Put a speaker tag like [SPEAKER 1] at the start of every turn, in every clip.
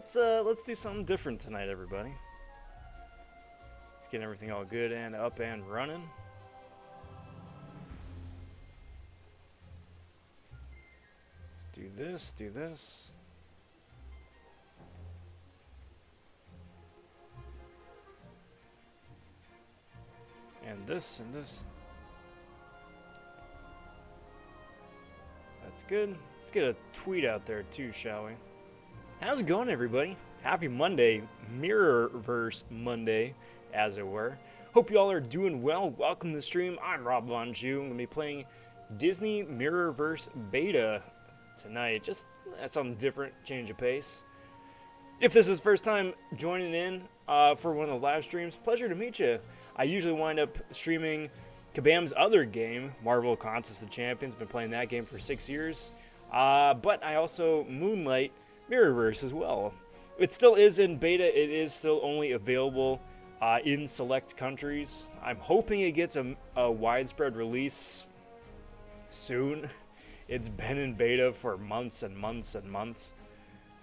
[SPEAKER 1] let's do something different tonight, everybody. Let's get everything all good and up and running. Let's do this, do this. And this and this. That's good. Let's get a tweet out there too, shall we? How's it going, everybody? Happy Monday, Mirrorverse Monday, as it were. Hope you all are doing well. Welcome to the stream. I'm rob.vonshoe. I'm going to be playing Disney Mirrorverse Beta tonight. Just something different, change of pace. If this is the first time joining in for one of the live streams, pleasure to meet you. I usually wind up streaming Kabam's other game, Marvel Contest of Champions. Been playing that game for 6 years. But I also moonlight Mirrorverse as well. It still is in beta. It is still only available in select countries. I'm hoping it gets a widespread release soon. It's been in beta for months and months and months.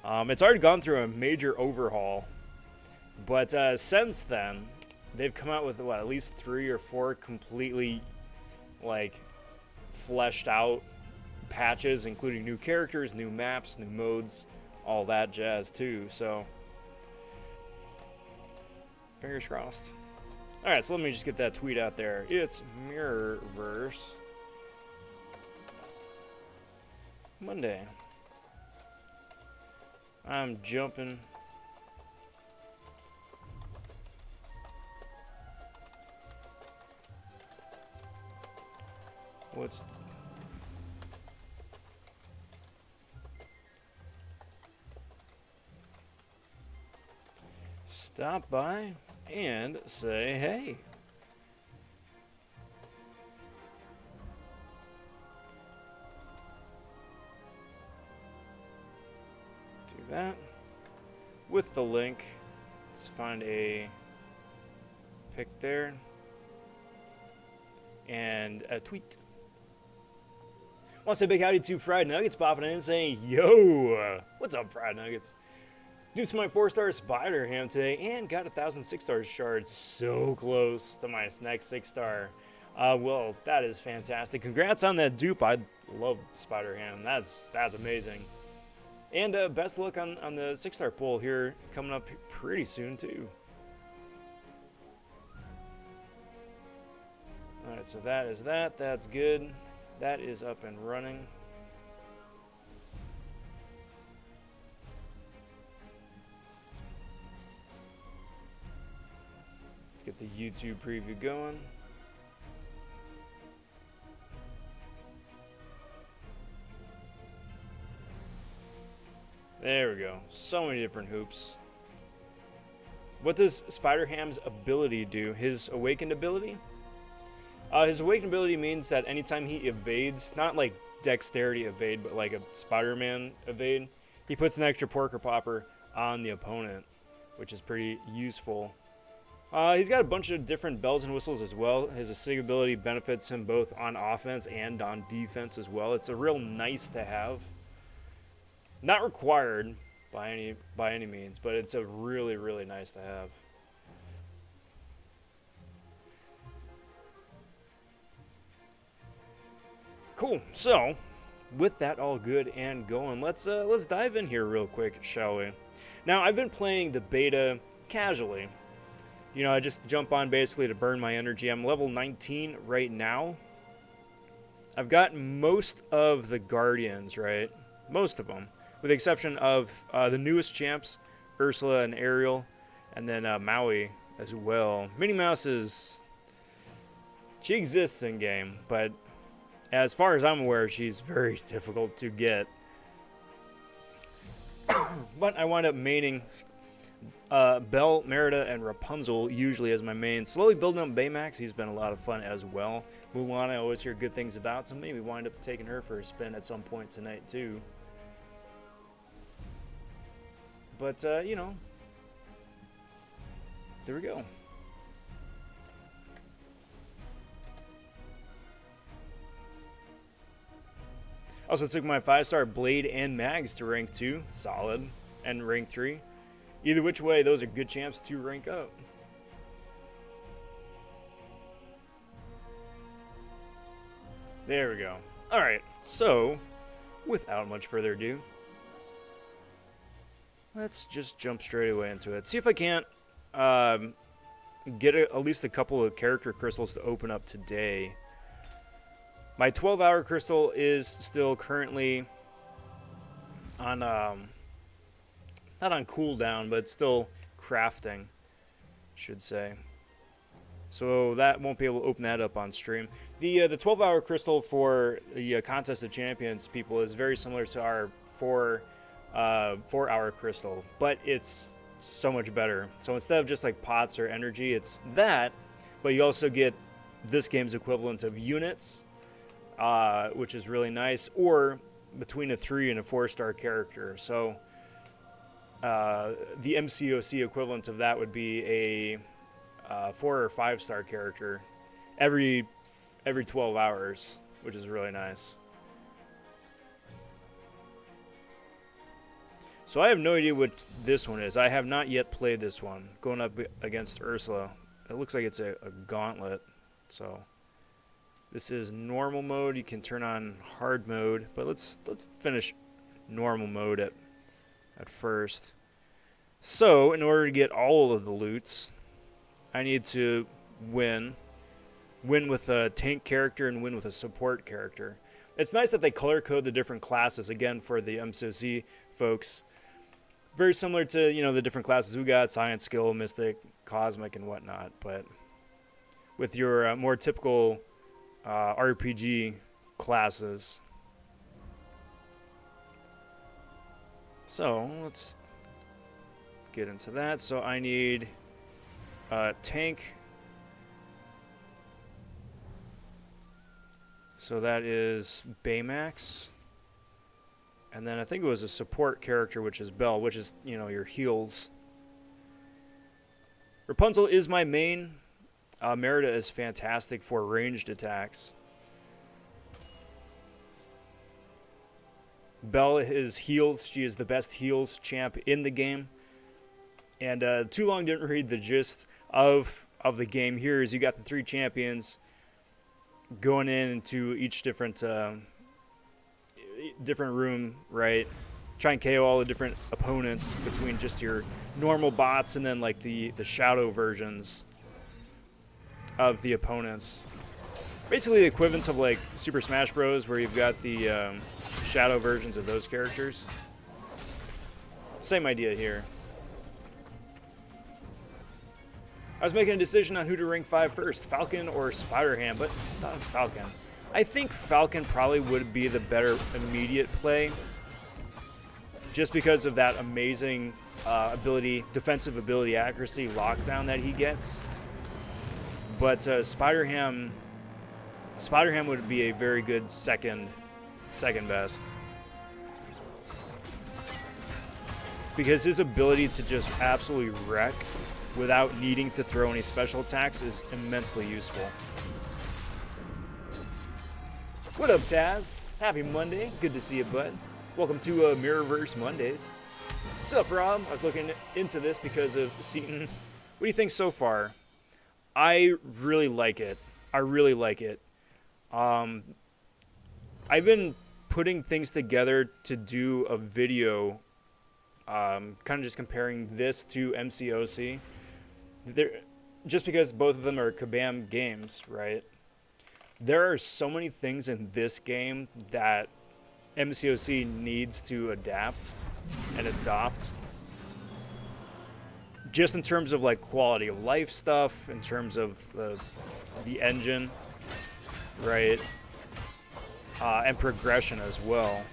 [SPEAKER 1] It's already gone through a major overhaul. But since then, they've come out with, what, at least 3 or 4 completely, like, fleshed out patches, including new characters, new maps, new modes, all that jazz, too. So, fingers crossed. Alright, so let me just get that tweet out there. It's Mirrorverse Monday. I'm jumping. What's... Stop by and say hey. Do that. With the link, let's find a pic there. And a tweet. Want to say big howdy to Fried Nuggets popping in and saying, yo, what's up, Fried Nuggets? Due to my 4-star spider ham today and got 1,000 6-star shards. So close to my next 6-star. Well, that is fantastic. Congrats on that dupe. I love spider ham. That's amazing. And best of luck on the 6-star pull here coming up pretty soon, too. Alright, so that is that. That's good. That is up and running. Let's get the YouTube preview going. There we go. So many different hoops. What does Spider-Ham's ability do? His awakened ability? His awakened ability means that anytime he evades, not like dexterity evade, but like a Spider-Man evade, he puts an extra porker popper on the opponent, which is pretty useful. He's got a bunch of different bells and whistles as well. His Sig ability benefits him both on offense and on defense as well. It's a real nice to have. Not required by any means, but it's a really, really nice to have. Cool. So, with that all good and going, let's dive in here real quick, shall we? Now, I've been playing the beta casually. You know, I just jump on basically to burn my energy. I'm level 19 right now. I've got most of the Guardians, right? Most of them, with the exception of the newest champs, Ursula and Ariel, and then Maui as well. Minnie Mouse she exists in game, but as far as I'm aware, she's very difficult to get. But I wind up maining Belle, Merida, and Rapunzel usually as my main. Slowly building up Baymax. He's been a lot of fun as well. Mulan, I always hear good things about, so maybe wind up taking her for a spin at some point tonight too. But, you know, there we go. Also took my 5-star Blade and Mags to rank 2. Solid. and rank 3. Either which way, those are good champs to rank up. There we go. Alright, so, without much further ado, let's just jump straight away into it. See if I can't get at least a couple of character crystals to open up today. My 12-hour crystal is still currently on, not on cooldown, but still crafting, should say. So that won't be able to open that up on stream. The 12-hour crystal for the Contest of Champions people is very similar to our 4-hour crystal, but it's so much better. So instead of just like pots or energy, it's that, but you also get this game's equivalent of units, which is really nice, or between a 3 and a 4-star character. So the MCOC equivalent of that would be a 4 or 5-star character every 12 hours, which is really nice. So I have no idea what this one is. I have not yet played this one. Going up against Ursula. It looks like it's a gauntlet. So this is normal mode. You can turn on hard mode, but let's finish normal mode at first. So in order to get all of the loots, I need to win with a tank character and win with a support character. It's nice that they color code the different classes again for the MCOC folks. Very similar to, you know, the different classes we got, Science, Skill, Mystic, Cosmic, and whatnot. But with your more typical RPG classes. So let's get into that. So I need tank. So that is Baymax. And then I think it was a support character, which is Belle, which is, you know, your heals. Rapunzel is my main. Merida is fantastic for ranged attacks. Belle is heals. She is the best heals champ in the game. And too long didn't read the gist of the game. Here is you got the 3 champions going into each different room, right? Try and KO all the different opponents between just your normal bots and then like the shadow versions of the opponents. Basically the equivalent of like Super Smash Bros. Where you've got the shadow versions of those characters. Same idea here. I was making a decision on who to rank 5 first, Falcon or Spider-Ham, but not Falcon. I think Falcon probably would be the better immediate play, just because of that amazing defensive ability, accuracy, lockdown that he gets. But Spider-Ham would be a very good second best, because his ability to just absolutely wreck without needing to throw any special attacks is immensely useful. What up, Taz? Happy Monday. Good to see you, bud. Welcome to Mirrorverse Mondays. What's up, Rob? I was looking into this because of Seaton. What do you think so far? I really like it. I really like it. I've been putting things together to do a video, kind of just comparing this to MCOC. Just because both of them are Kabam games, right? There are so many things in this game that MCOC needs to adapt and adopt. Just in terms of like quality of life stuff, in terms of the engine, right? And progression as well.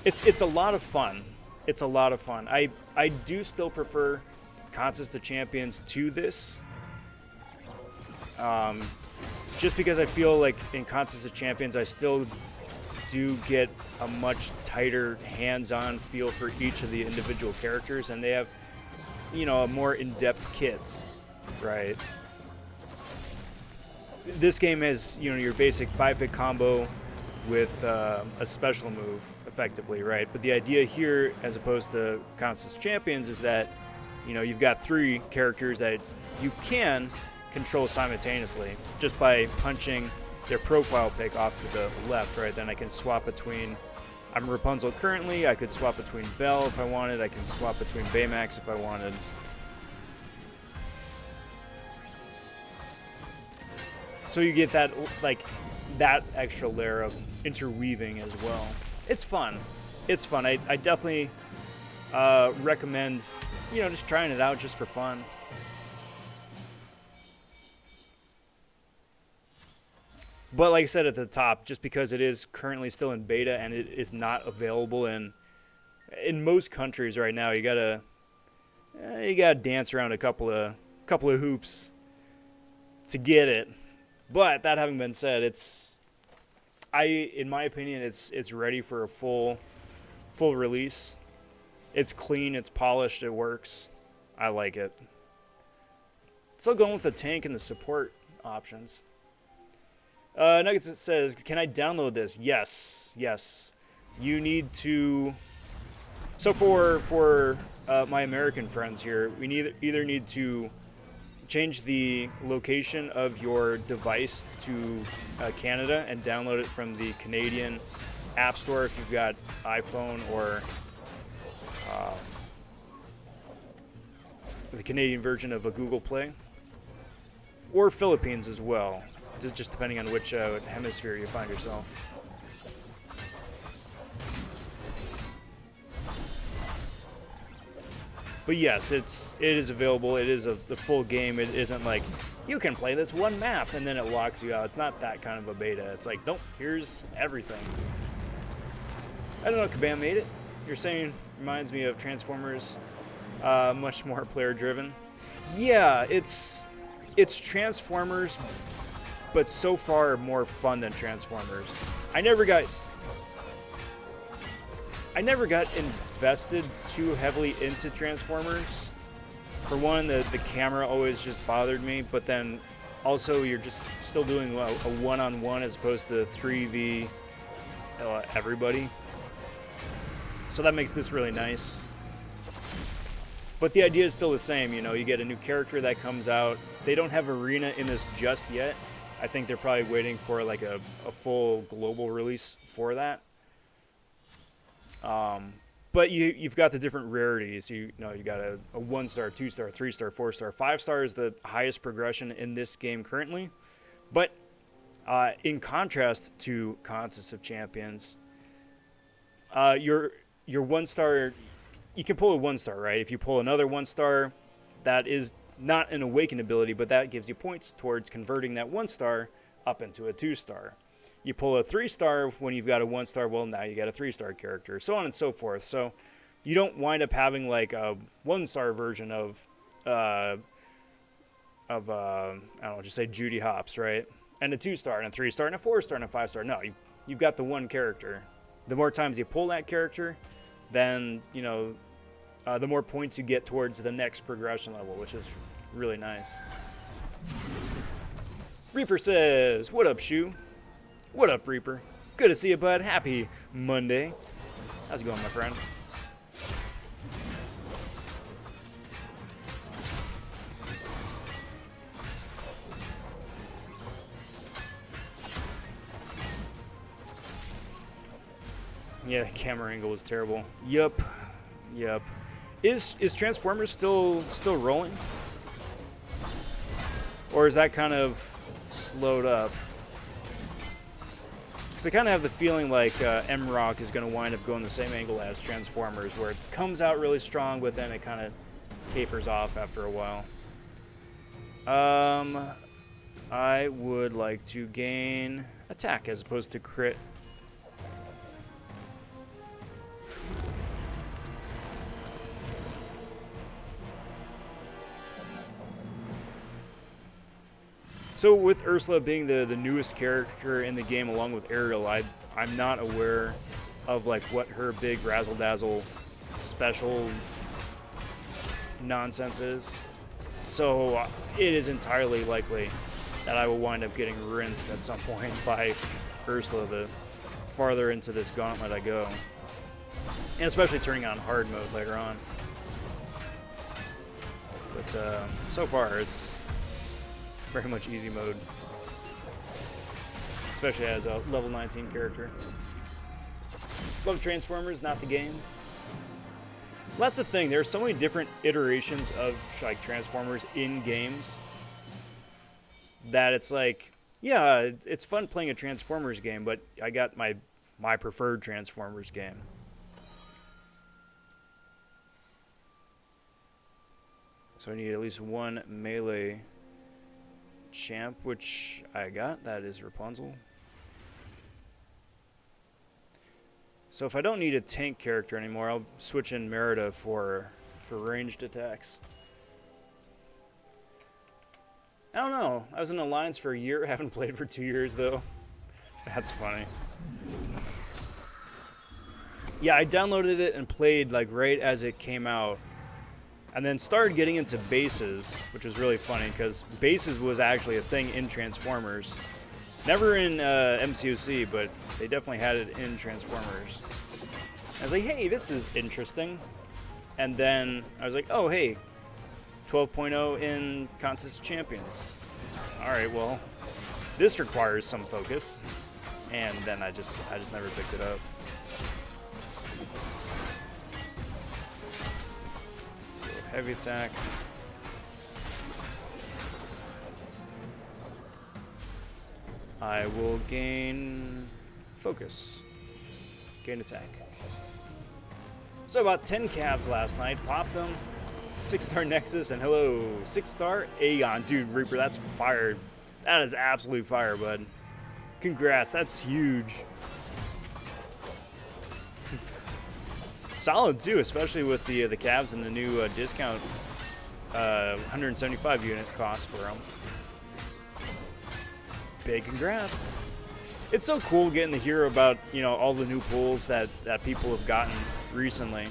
[SPEAKER 1] It's a lot of fun. It's a lot of fun. I do still prefer Contest of Champions to this. Just because I feel like in Contest of Champions, I still do get a much tighter hands-on feel for each of the individual characters, and they have, you know, more in-depth kits, right? This game has, you know, your basic 5-hit combo, with a special move, effectively, right? But the idea here, as opposed to Constance Champions, is that, you know, you've got 3 characters that you can control simultaneously just by punching their profile pic off to the left, right? Then I can swap between, I'm Rapunzel currently, I could swap between Belle if I wanted, I can swap between Baymax if I wanted. So you get that, like, that extra layer of interweaving as well. It's fun. It's fun. I definitely recommend, you know, just trying it out just for fun. But like I said at the top, just because it is currently still in beta and it is not available in most countries right now, you gotta dance around a couple of hoops to get it. But that having been said, in my opinion, it's ready for a full release. It's clean, it's polished, it works. I like it. Still going with the tank and the support options. Nuggets says, can I download this? Yes. You need to. So for my American friends here, we either need to change the location of your device to Canada and download it from the Canadian App Store if you've got iPhone, or the Canadian version of a Google Play, or Philippines as well, just depending on which hemisphere you find yourself. But yes, it is available. It is the full game. It isn't like you can play this one map and then it locks you out. It's not that kind of a beta. It's like, nope, here's everything. I don't know, Kabam made it. You're saying reminds me of Transformers, much more player driven. Yeah, it's Transformers, but so far more fun than Transformers. I never got invested too heavily into Transformers. For one, the camera always just bothered me, but then also you're just still doing a one-on-one as opposed to 3v everybody. So that makes this really nice. But the idea is still the same, you know, you get a new character that comes out. They don't have Arena in this just yet. I think they're probably waiting for like a full global release for that. But you've got the different rarities. You know, you got a 1-star, 2-star, 3-star, 4-star. 5-star is the highest progression in this game currently. But in contrast to Contest of Champions, your 1-star, you can pull a 1-star, right? If you pull another 1-star, that is not an awakened ability, but that gives you points towards converting that 1-star up into a 2-star. You pull a 3-star when you've got a 1-star, well, now you got a 3-star character, so on and so forth. So you don't wind up having like a 1-star version of I don't know, just say Judy Hopps, right? And a 2-star, and a 3-star, and a 4-star, and a 5-star. No, you've got the one character. The more times you pull that character, then, you know, the more points you get towards the next progression level, which is really nice. Reaper says, what up, Shoe? What up, Reaper? Good to see you, bud. Happy Monday. How's it going, my friend? Yeah, the camera angle was terrible. Yup. Is Transformers still rolling? Or is that kind of slowed up? I kind of have the feeling like M-Rock is going to wind up going the same angle as Transformers, where it comes out really strong, but then it kind of tapers off after a while. I would like to gain attack as opposed to crit. So with Ursula being the newest character in the game along with Ariel, I'm not aware of like what her big razzle-dazzle special nonsense is. So it is entirely likely that I will wind up getting rinsed at some point by Ursula, farther into this gauntlet I go. And especially turning on hard mode later on. But so far it's very much easy mode. Especially as a level 19 character. Love Transformers, not the game. Well, that's the thing. There are so many different iterations of like Transformers in games that it's like, yeah, it's fun playing a Transformers game, but I got my preferred Transformers game. So I need at least one melee champ, which I got. That is Rapunzel. So if I don't need a tank character anymore, I'll switch in Merida for ranged attacks. I don't know. I was in Alliance for a year. I haven't played for 2 years, though. That's funny. Yeah, I downloaded it and played like right as it came out. And then started getting into bases, which was really funny because bases was actually a thing in Transformers. Never in MCOC, but they definitely had it in Transformers. I was like, hey, this is interesting. And then I was like, oh, hey, 12.0 in Contest of Champions. All right, well, this requires some focus. And then I just never picked it up. Heavy attack. I will gain focus. Gain attack. So about 10 cabs last night. Popped them. 6-star Nexus and hello. 6-star Aegon. Dude, Reaper, that's fire. That is absolute fire, bud. Congrats. That's huge. Solid too, especially with the cabs and the new discount 175 unit cost for them. Big congrats. It's so cool getting to hear about, you know, all the new pulls that people have gotten recently.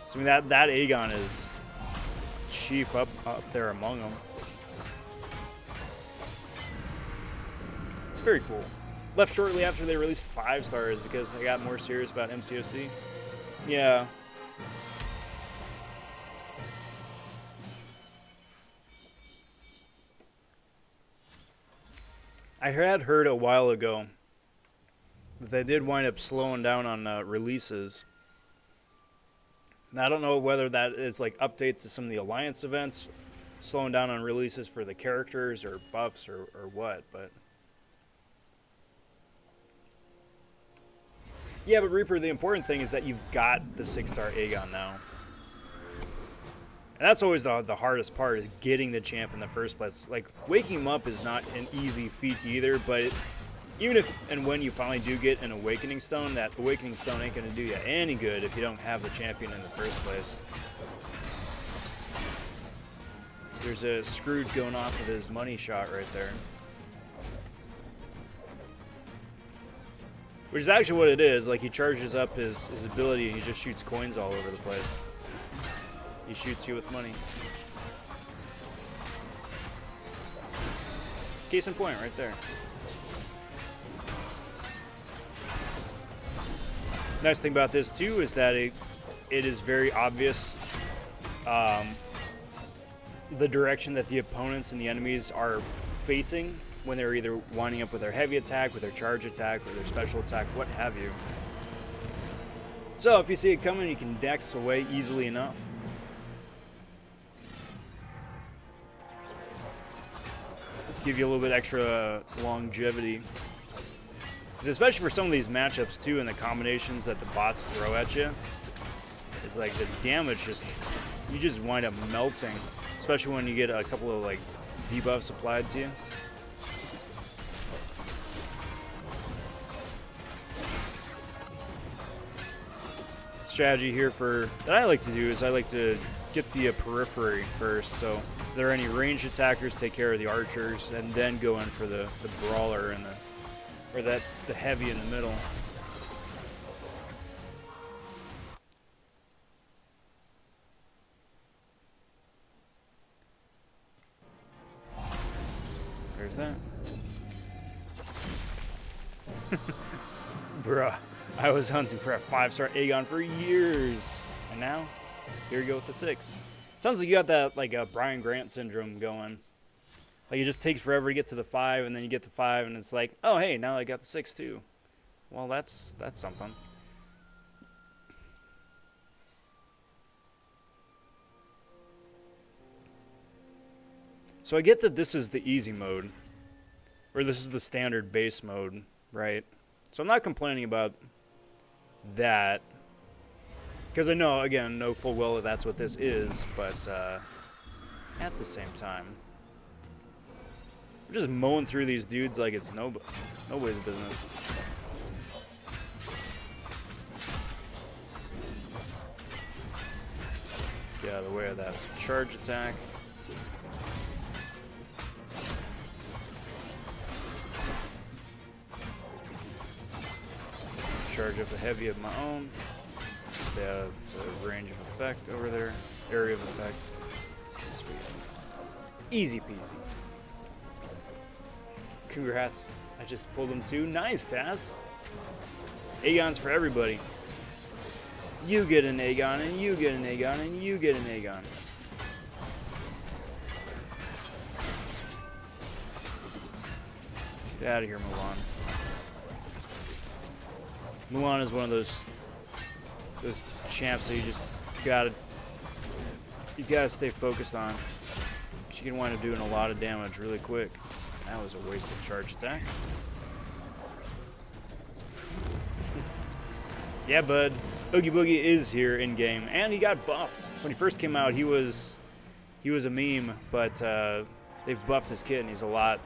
[SPEAKER 1] So I mean that Aegon is chief up there among them. Very cool. Left shortly after they released 5 stars because I got more serious about MCOC. Yeah. I had heard a while ago that they did wind up slowing down on releases. Now, I don't know whether that is like updates to some of the Alliance events, slowing down on releases for the characters or buffs or what, but... Yeah, but Reaper, the important thing is that you've got the 6-star Aegon now. And that's always the hardest part, is getting the champ in the first place. Like, waking him up is not an easy feat either, but even if and when you finally do get an Awakening Stone, that Awakening Stone ain't going to do you any good if you don't have the champion in the first place. There's a Scrooge going off with his money shot right there. Which is actually what it is. Like, he charges up his ability and he just shoots coins all over the place. He shoots you with money. Case in point right there. Nice thing about this too is that it is very obvious the direction that the opponents and the enemies are facing when they're either winding up with their heavy attack, with their charge attack, or their special attack, what have you. So if you see it coming, you can dex away easily enough. Give you a little bit extra longevity. Because especially for some of these matchups too, and the combinations that the bots throw at you, it's like the damage just, you just wind up melting. Especially when you get a couple of like debuffs applied to you. Strategy here that I like to do is I like to get the periphery first. So if there are any ranged attackers, take care of the archers, and then go in for the brawler and the heavy in the middle. There's that. Bruh, I was hunting for a 5-star Aegon for years. And now, here you go with the 6. Sounds like you got that, like, Brian Grant syndrome going. Like, it just takes forever to get to the 5, and then you get to 5, and it's like, oh, hey, now I got the 6, too. Well, that's something. So I get that this is the easy mode, or this is the standard base mode, right? So I'm not complaining about that, because I know, again, know full well that that's what this is, but at the same time, I'm just mowing through these dudes like it's nobody's business. Get out of the way of that charge attack. Charge up a heavy of my own. Stay out of the range of effect over there. Area of effect. Sweet. Easy peasy. Congrats. I just pulled him too. Nice, Taz. Aegon's for everybody. You get an Aegon, and you get an Aegon, and you get an Aegon. Get out of here, Mulan. Mulan is one of those champs that you just gotta stay focused on. She can wind up doing a lot of damage really quick. That was a wasted charge attack. Yeah, bud. Oogie Boogie is here in game, and he got buffed. When he first came out, he was a meme, but they've buffed his kit, and he's a lot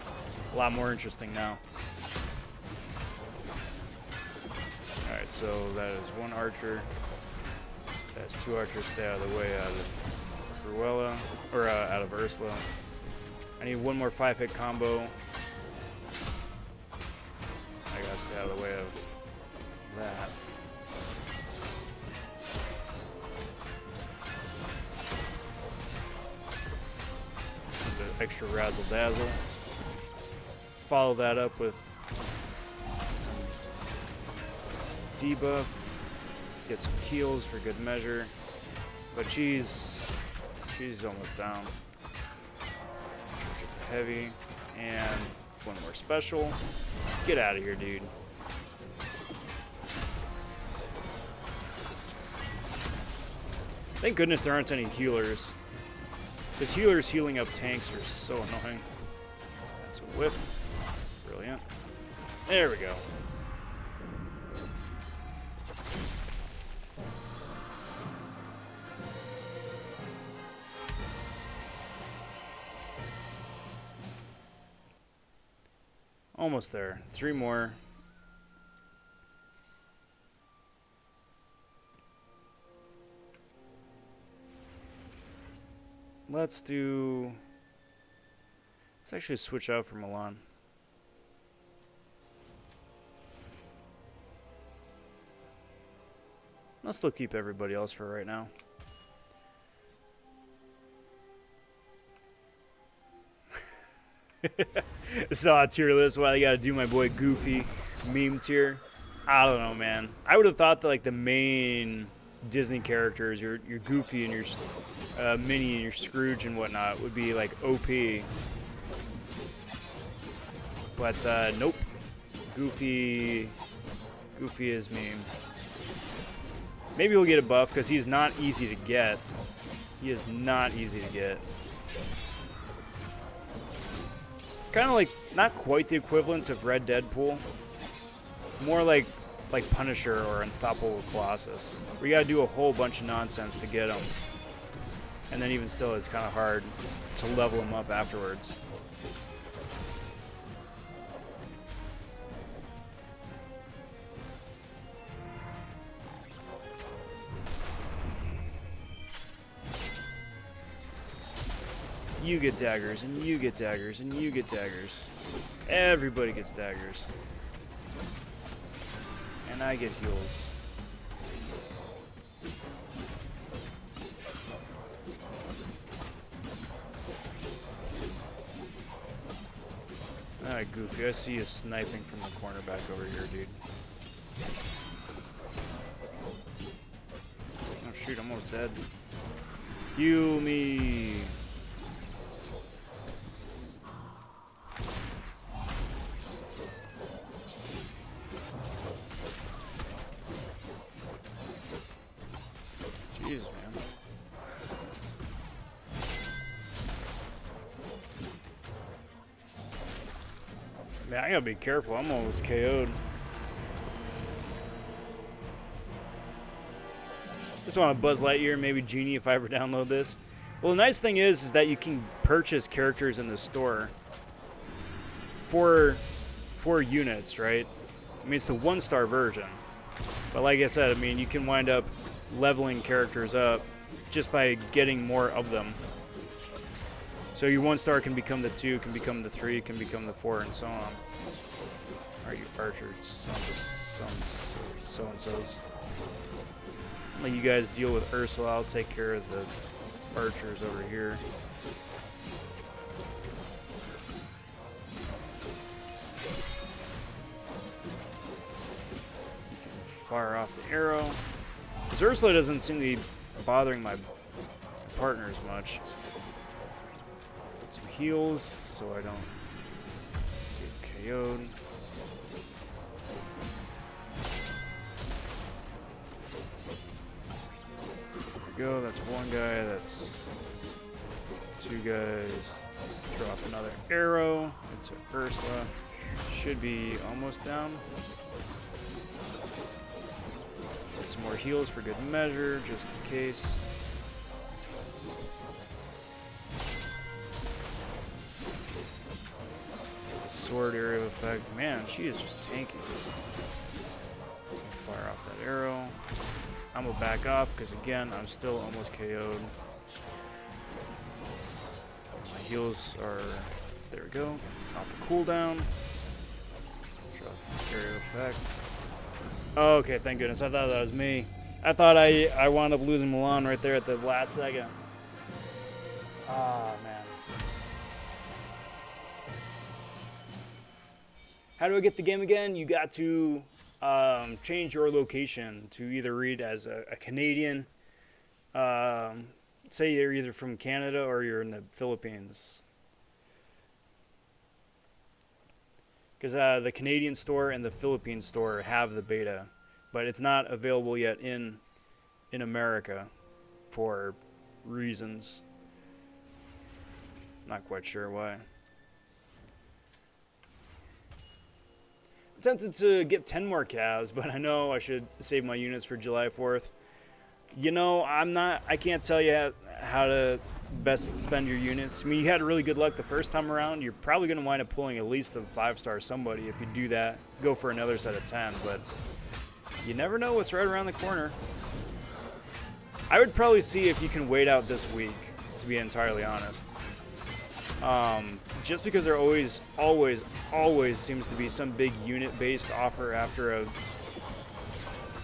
[SPEAKER 1] more interesting now. All right, so that is one archer. That's 2 archers. Stay out of the way out of Cruella, or out of Ursula. I need one more 5-hit combo. I gotta stay out of the way of that. The extra razzle dazzle. Follow that up with some debuff. Get some heals for good measure. But she's almost down. Heavy, and one more special. Get out of here, dude. Thank goodness there aren't any healers. Because healers healing up tanks are so annoying. That's a whiff. Brilliant. There we go. Almost there. 3 more. Let's actually switch out for Milan. I'll still keep everybody else for right now. Saw a tier list while I gotta do my boy Goofy meme tier. I don't know, man. I would have thought that like the main Disney characters, your Goofy and your Minnie and your Scrooge and whatnot, would be like OP. But nope. Goofy is meme. Maybe we'll get a buff because he's not easy to get. He is not easy to get. Kind of like, not quite the equivalent of Red Deadpool. More like Punisher or Unstoppable Colossus. Where you gotta do a whole bunch of nonsense to get him. And then even still, it's kind of hard to level him up afterwards. You get daggers, and you get daggers, and you get daggers. Everybody gets daggers. And I get heals. Alright, Goofy, I see you sniping from the corner back over here, dude. Oh shoot, I'm almost dead. Heal me! Jeez, man. Man, I gotta be careful. I'm almost KO'd. Just want to Buzz Lightyear, maybe Genie if I ever download this. Well, the nice thing is that you can purchase characters in the store for units, right? I mean, it's the 1-star version. But like I said, I mean, you can wind up leveling characters up just by getting more of them. So your 1-star can become the 2, can become the 3, can become the 4, and so on. Are you archers, so-and-sos? Let you guys deal with Ursula. I'll take care of the archers over here. You can fire off the arrow. Because Ursula doesn't seem to be bothering my partners much. Get some heals so I don't get KO'd. Go, that's one guy, that's 2 guys. Throw off another arrow. It's Ursula. Should be almost down. Get some more heals for good measure, just in case. Sword area effect. Man, she is just tanky. Fire off that arrow. I'm gonna back off because again, I'm still almost KO'd. My heals are, there we go, off the cooldown. Drop area effect. Oh, okay, thank goodness. I thought that was me. I thought I wound up losing Milan right there at the last second. Ah, man. How do I get the game again? You got to change your location to either read as a Canadian, say you're either from Canada or you're in the Philippines. Because the Canadian store and the Philippine store have the beta, but it's not available yet in America for reasons. Not quite sure why. I'm tempted to get 10 more calves, but I know I should save my units for July 4th. You know, I can't tell you how to best spend your units. I mean, you had really good luck the first time around. You're probably going to wind up pulling at least a 5-star somebody if you do that. Go for another set of 10, but you never know what's right around the corner. I would probably see if you can wait out this week, to be entirely honest. Just because there always seems to be some big unit-based offer after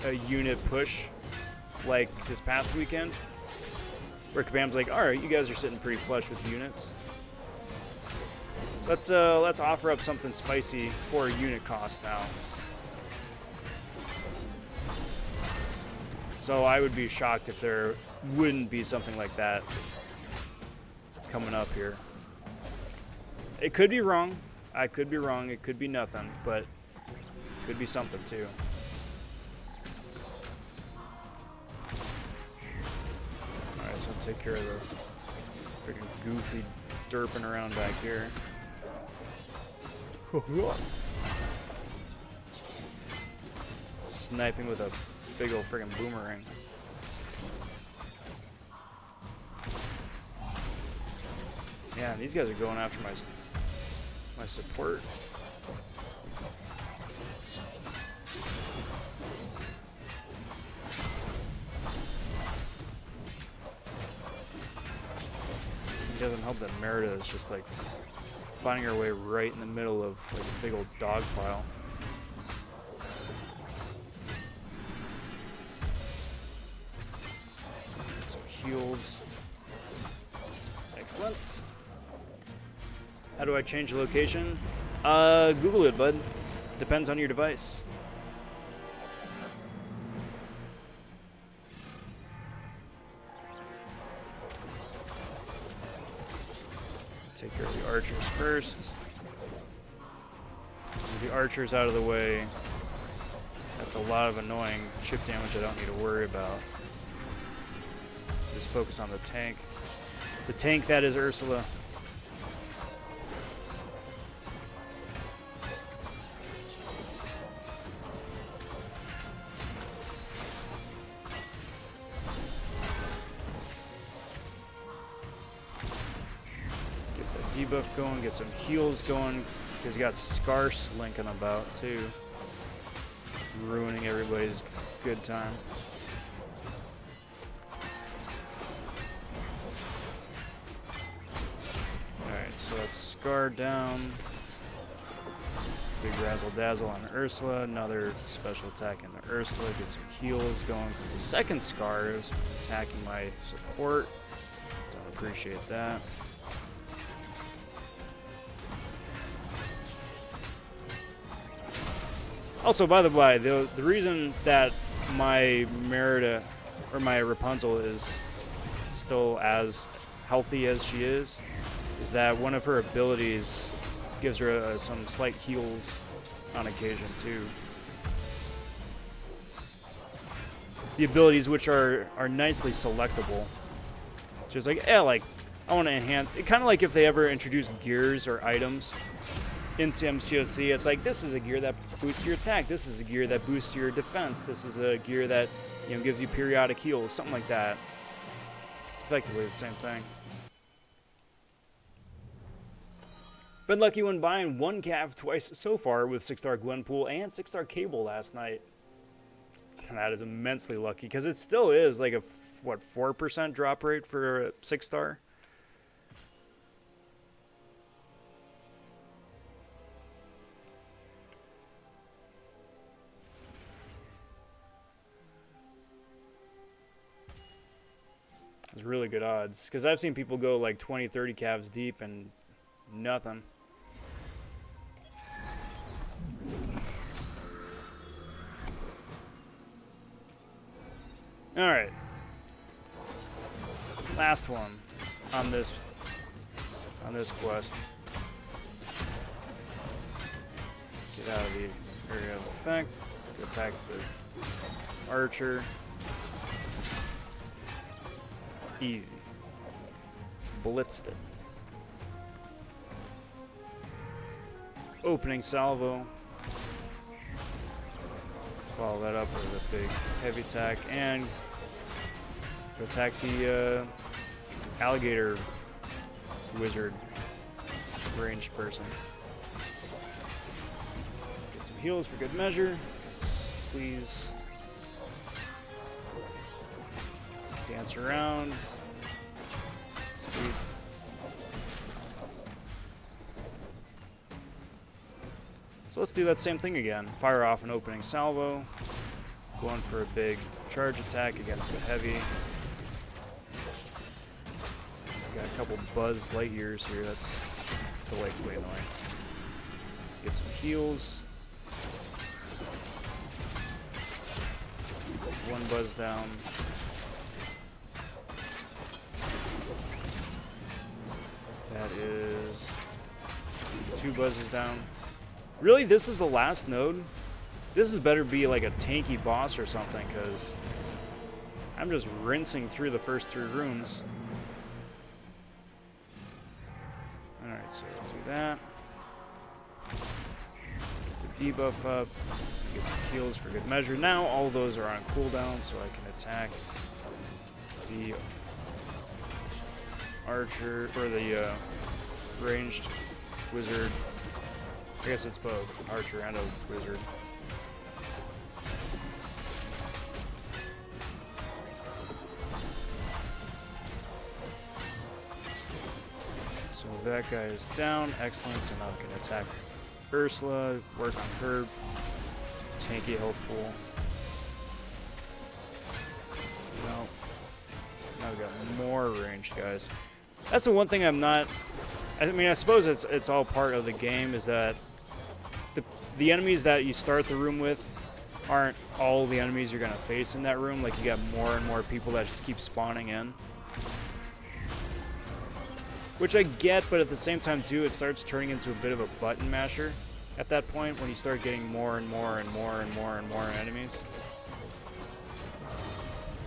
[SPEAKER 1] a unit push, like this past weekend, where Kabam's like, all right, you guys are sitting pretty flush with units. Let's offer up something spicy for a unit cost now. So I would be shocked if there wouldn't be something like that coming up here. It could be wrong. I could be wrong. It could be nothing, but it could be something too. Alright, so take care of the freaking Goofy derping around back here. Sniping with a big old friggin' boomerang. Yeah, these guys are going after my support. It doesn't help that Merida is just like finding her way right in the middle of like a big old dog pile. Some heals. Excellent. How do I change the location? Google it, bud. Depends on your device. Take care of the archers first. With the archers out of the way, that's a lot of annoying chip damage I don't need to worry about. Just focus on the tank. The tank that is Ursula. Debuff going, get some heals going, because you got Scar slinking about too. Ruining everybody's good time. Alright, so that's Scar down. Big Razzle Dazzle on Ursula, another special attack into Ursula, get some heals going, because the second Scar is attacking my support. Don't appreciate that. Also, by the way, the reason that my Merida, or my Rapunzel, is still as healthy as she is that one of her abilities gives her some slight heals on occasion, too. The abilities which are nicely selectable. Just like, yeah, like, I want to enhance... Kind of like if they ever introduced gears or items into MCOC, it's like, this is a gear that boosts your attack, this is a gear that boosts your defense, this is a gear that, you know, gives you periodic heals, something like that. It's effectively the same thing. Been lucky when buying one calf twice so far with 6-star Gwenpool and 6-star Cable last night. And that is immensely lucky, because it still is like a, what, 4% drop rate for a 6-star? It's really good odds, because I've seen people go like 20, 30 calves deep and nothing. All right, last one on this quest. Get out of the area of effect. Attack the archer. Easy. Blitzed it. Opening salvo. Follow that up with a big heavy attack and attack the alligator wizard ranged person. Get some heals for good measure. Please. Dance around. Sweet. So let's do that same thing again. Fire off an opening salvo. Going for a big charge attack against the heavy. Got a couple Buzz Lightyears here. That's delightfully annoying. Get some heals. One Buzz down. That is 2 Buzzes down. Really, this is the last node? This is better be like a tanky boss or something, because I'm just rinsing through the first 3 rooms. Alright, so we'll do that. Get the debuff up. Get some heals for good measure. Now all those are on cooldown, so I can attack the archer, or the ranged wizard. I guess it's both, archer and a wizard. So that guy is down, excellent, so now I can attack Ursula, work on her tanky health pool. Now we got more ranged guys. That's the one thing I'm not... I mean, I suppose it's all part of the game, is that the enemies that you start the room with aren't all the enemies you're gonna face in that room. Like, you got more and more people that just keep spawning in. Which I get, but at the same time too, it starts turning into a bit of a button masher at that point when you start getting more and more and more and more and more enemies.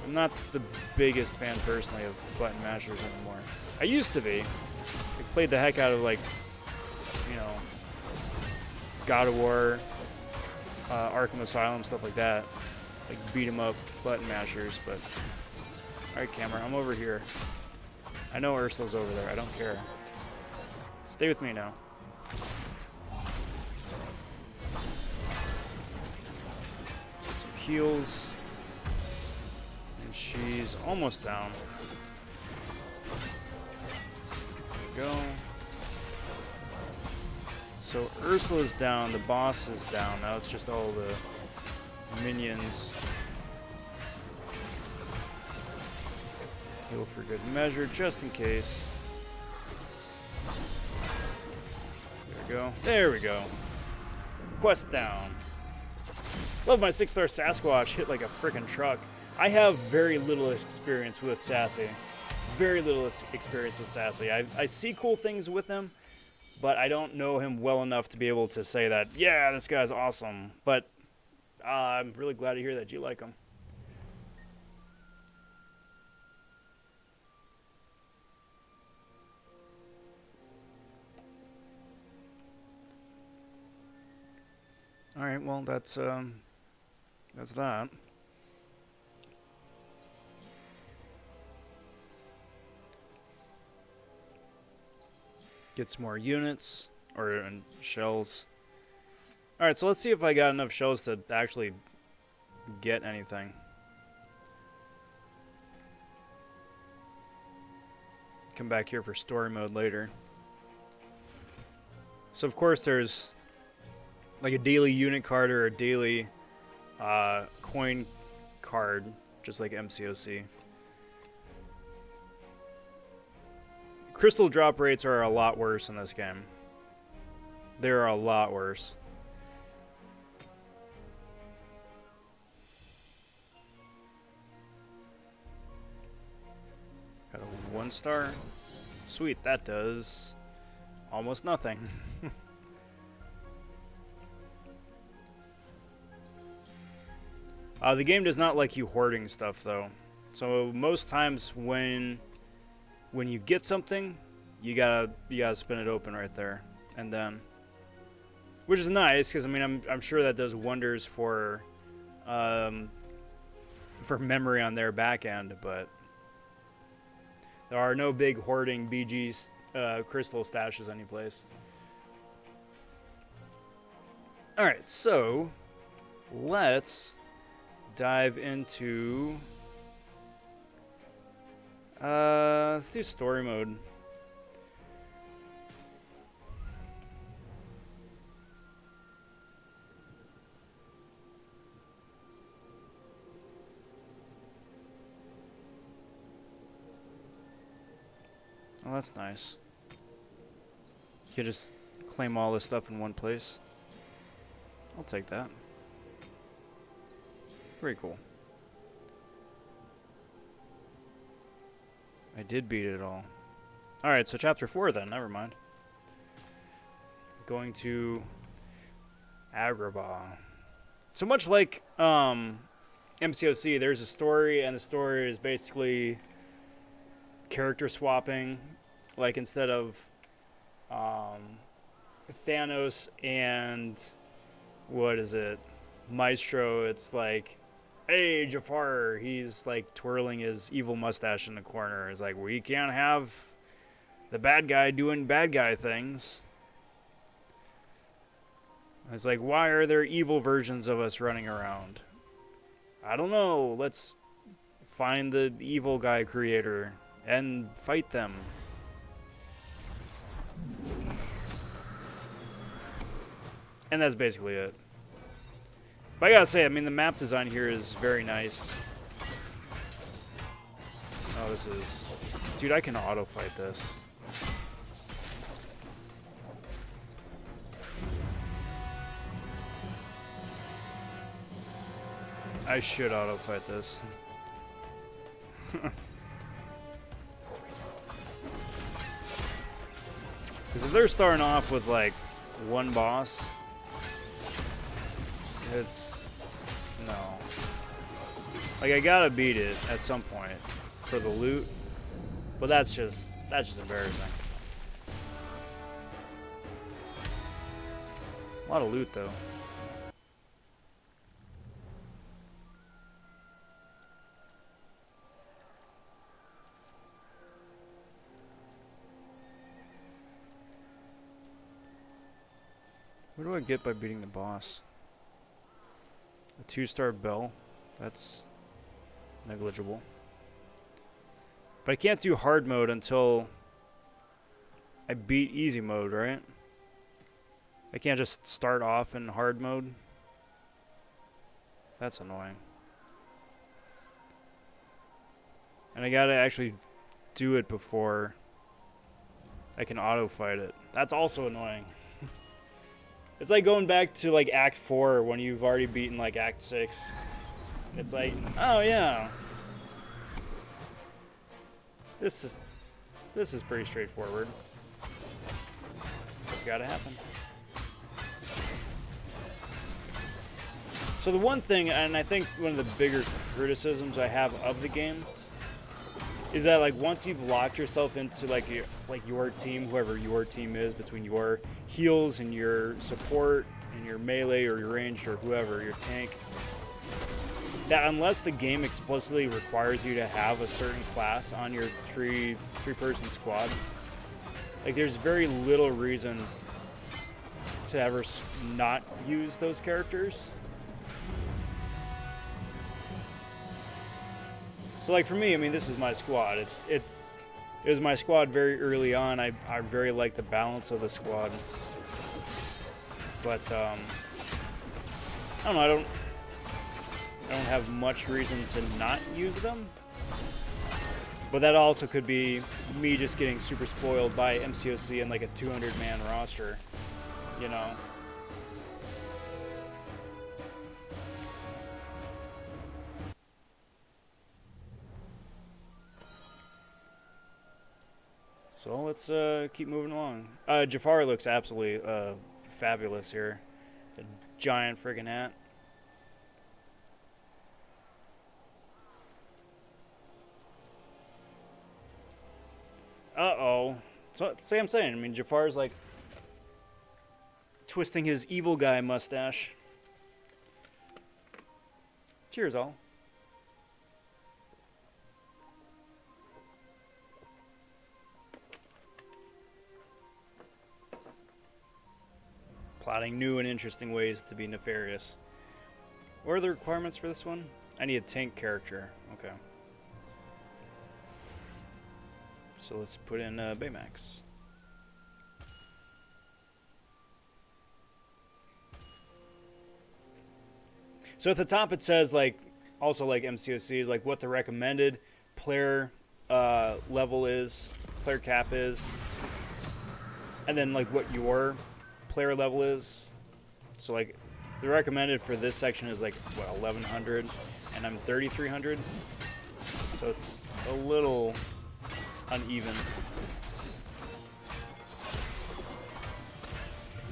[SPEAKER 1] I'm not the biggest fan personally of button mashers anymore. I used to be. I played the heck out of, like, you know, God of War, Arkham Asylum, stuff like that. Like beat 'em up button mashers, but alright, camera, I'm over here. I know Ursula's over there, I don't care. Stay with me now. Get some heals. And she's almost down. There we go. So Ursula's down, the boss is down. Now it's just all the minions. Heal for good measure, just in case. There we go. There we go. Quest down. Love my 6-star Sasquatch hit like a frickin' truck. I have very little experience with Sassy. Very little experience with Sassy. I see cool things with him, but I don't know him well enough to be able to say that, yeah, this guy's awesome. But I'm really glad to hear that you like him. All right, well, that's that. Get some more units or shells. All right, so let's see if I got enough shells to actually get anything. Come back here for story mode later. So of course there's like a daily unit card or a daily coin card, just like MCOC. Crystal drop rates are a lot worse in this game. They're a lot worse. Got a 1-star. Sweet, that does almost nothing. The game does not like you hoarding stuff, though. So most times when you get something, you gotta spin it open right there, and then, which is nice because I mean I'm sure that does wonders for memory on their back end, but there are no big hoarding BG's crystal stashes anyplace. All right, so let's dive into let's do story mode. Oh, that's nice. You can just claim all this stuff in one place. I'll take that. Very cool. I did beat it all. Alright, so chapter 4 then, never mind. Going to Agrabah. So much like MCOC, there's a story, and the story is basically character swapping. Like instead of Thanos and what is it? Maestro, it's like, hey, Jafar, he's like twirling his evil mustache in the corner. It's like, we can't have the bad guy doing bad guy things. It's like, why are there evil versions of us running around? I don't know. Let's find the evil guy creator and fight them. And that's basically it. But I gotta say, I mean, the map design here is very nice. Oh, this is... Dude, I can auto-fight this. I should auto fight this. Because if they're starting off with like one boss, it's no. Like I gotta beat it at some point for the loot, but that's just embarrassing. A lot of loot though. What do I get by beating the boss? A 2-star bell. That's negligible. But I can't do hard mode until I beat easy mode, right? I can't just start off in hard mode. That's annoying. And I gotta actually do it before I can auto fight it. That's also annoying. It's like going back to like Act 4 when you've already beaten like Act 6. It's like, oh yeah. This is pretty straightforward. It's gotta happen. So the one thing, and I think one of the bigger criticisms I have of the game, is that like once you've locked yourself into like your team, whoever your team is, between your heals and your support and your melee or your ranged or whoever, your tank, that unless the game explicitly requires you to have a certain class on your three-person squad, like there's very little reason to ever not use those characters. So like for me, I mean, this is my squad. It was my squad very early on. I very like the balance of the squad. But I don't know. I don't have much reason to not use them. But that also could be me just getting super spoiled by MCOC and like a 200-man roster, you know. So let's keep moving along. Jafar looks absolutely fabulous here. A giant friggin' hat. Uh-oh. So, see, I'm saying, I mean, Jafar's like twisting his evil guy mustache. Cheers, all. Plotting new and interesting ways to be nefarious. What are the requirements for this one? I need a tank character. Okay. So let's put in Baymax. So at the top it says, like, also like MCOC is like what the recommended player level is, player cap is, and then like what your player level is. So like the recommended for this section is like what, 1100, and I'm 3300, so it's a little uneven.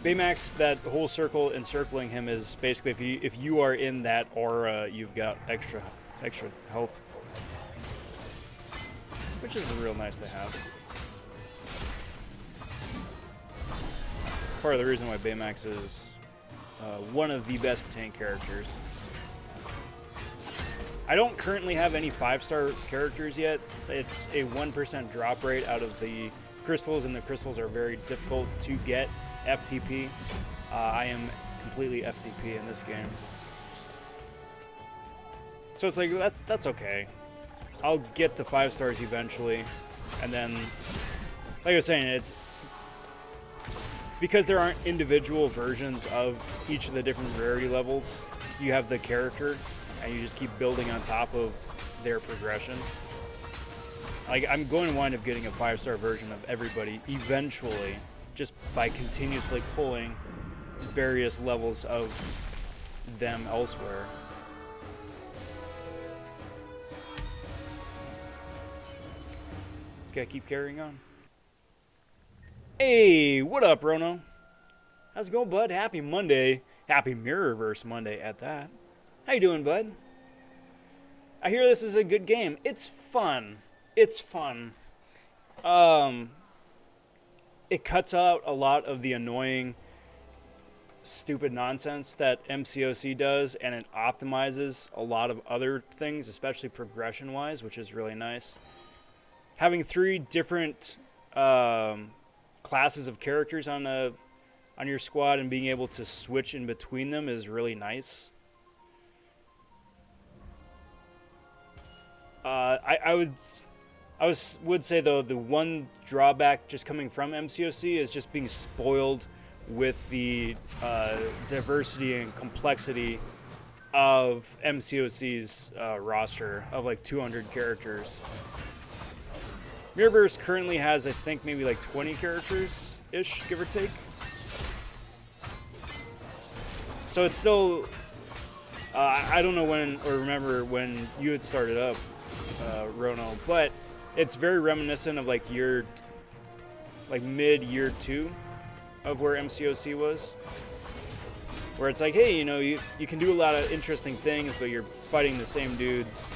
[SPEAKER 1] Baymax, that whole circle encircling him is basically if you are in that aura, you've got extra health, which is real nice to have. Part of the reason why Baymax is one of the best tank characters. I don't currently have any 5-star characters yet. It's a 1% drop rate out of the crystals, and the crystals are very difficult to get FTP. I am completely FTP in this game. So it's like, that's okay. I'll get the 5 stars eventually, and then, like I was saying, it's because there aren't individual versions of each of the different rarity levels. You have the character, and you just keep building on top of their progression. Like, I'm going to wind up getting a 5-star version of everybody eventually, just by continuously pulling various levels of them elsewhere. gotta keep carrying on. Hey, what up, Rono? How's it going, bud? Happy Monday. Happy Mirrorverse Monday at that. How you doing, bud? I hear this is a good game. It's fun. It's fun. It cuts out a lot of the annoying, stupid nonsense that MCOC does, and it optimizes a lot of other things, especially progression-wise, which is really nice. Having 3 different classes of characters on your squad and being able to switch in between them is really nice. I would say, though, the one drawback just coming from MCOC is just being spoiled with the diversity and complexity of MCOC's roster of like 200 characters. Mirrorverse currently has, I think, maybe like 20 characters-ish, give or take. So it's still... I don't know when, or remember when you had started up, Rono, but it's very reminiscent of like mid-year 2 of where MCOC was. Where it's like, hey, you know, you can do a lot of interesting things, but you're fighting the same dudes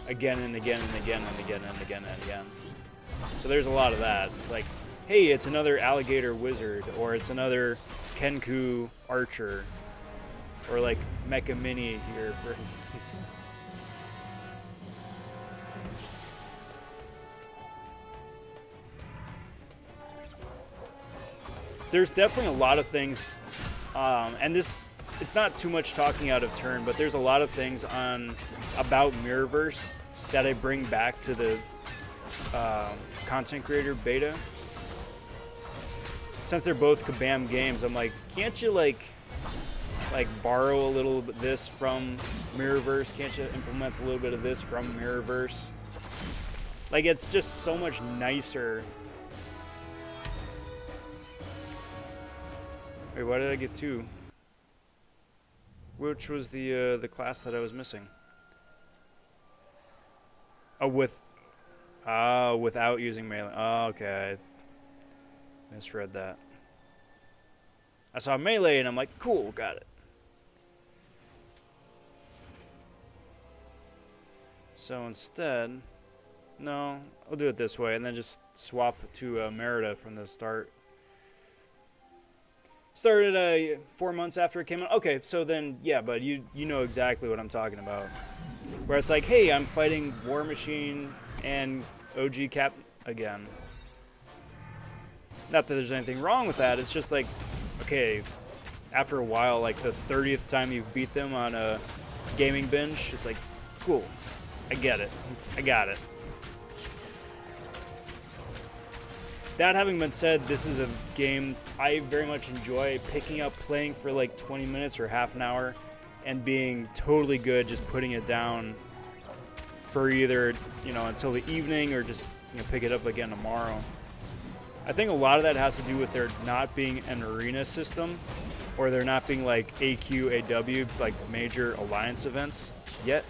[SPEAKER 1] again and again and again and again and again and again. So there's a lot of that. It's like, hey, it's another alligator wizard, or it's another Kenku archer, or like Mecha Mini here, for instance. There's definitely a lot of things, and it's not too much talking out of turn, but there's a lot of things about Mirrorverse that I bring back to the content creator beta. Since they're both Kabam games, I'm like, can't you like borrow a little bit this from Mirrorverse? Can't you implement a little bit of this from Mirrorverse? Like, it's just so much nicer. Wait, why did I get 2? Which was the class that I was missing? Oh, without using melee. Oh, okay. I misread that. I saw melee and I'm like, cool, got it. So instead, no, I'll do it this way and then just swap to Merida from the start. Started 4 months after it came out. Okay, so then, yeah, but you know exactly what I'm talking about. Where it's like, hey, I'm fighting War Machine and OG Cap again. Not that there's anything wrong with that. It's just like, okay, after a while, like the 30th time you've beat them on a gaming binge, it's like, cool, I get it. I got it. That having been said, this is a game I very much enjoy picking up, playing for like 20 minutes or half an hour, and being totally good, just putting it down for either, you know, until the evening or just, you know, pick it up again tomorrow. I think a lot of that has to do with there not being an arena system, or there not being like AQ, AW, like major alliance events yet.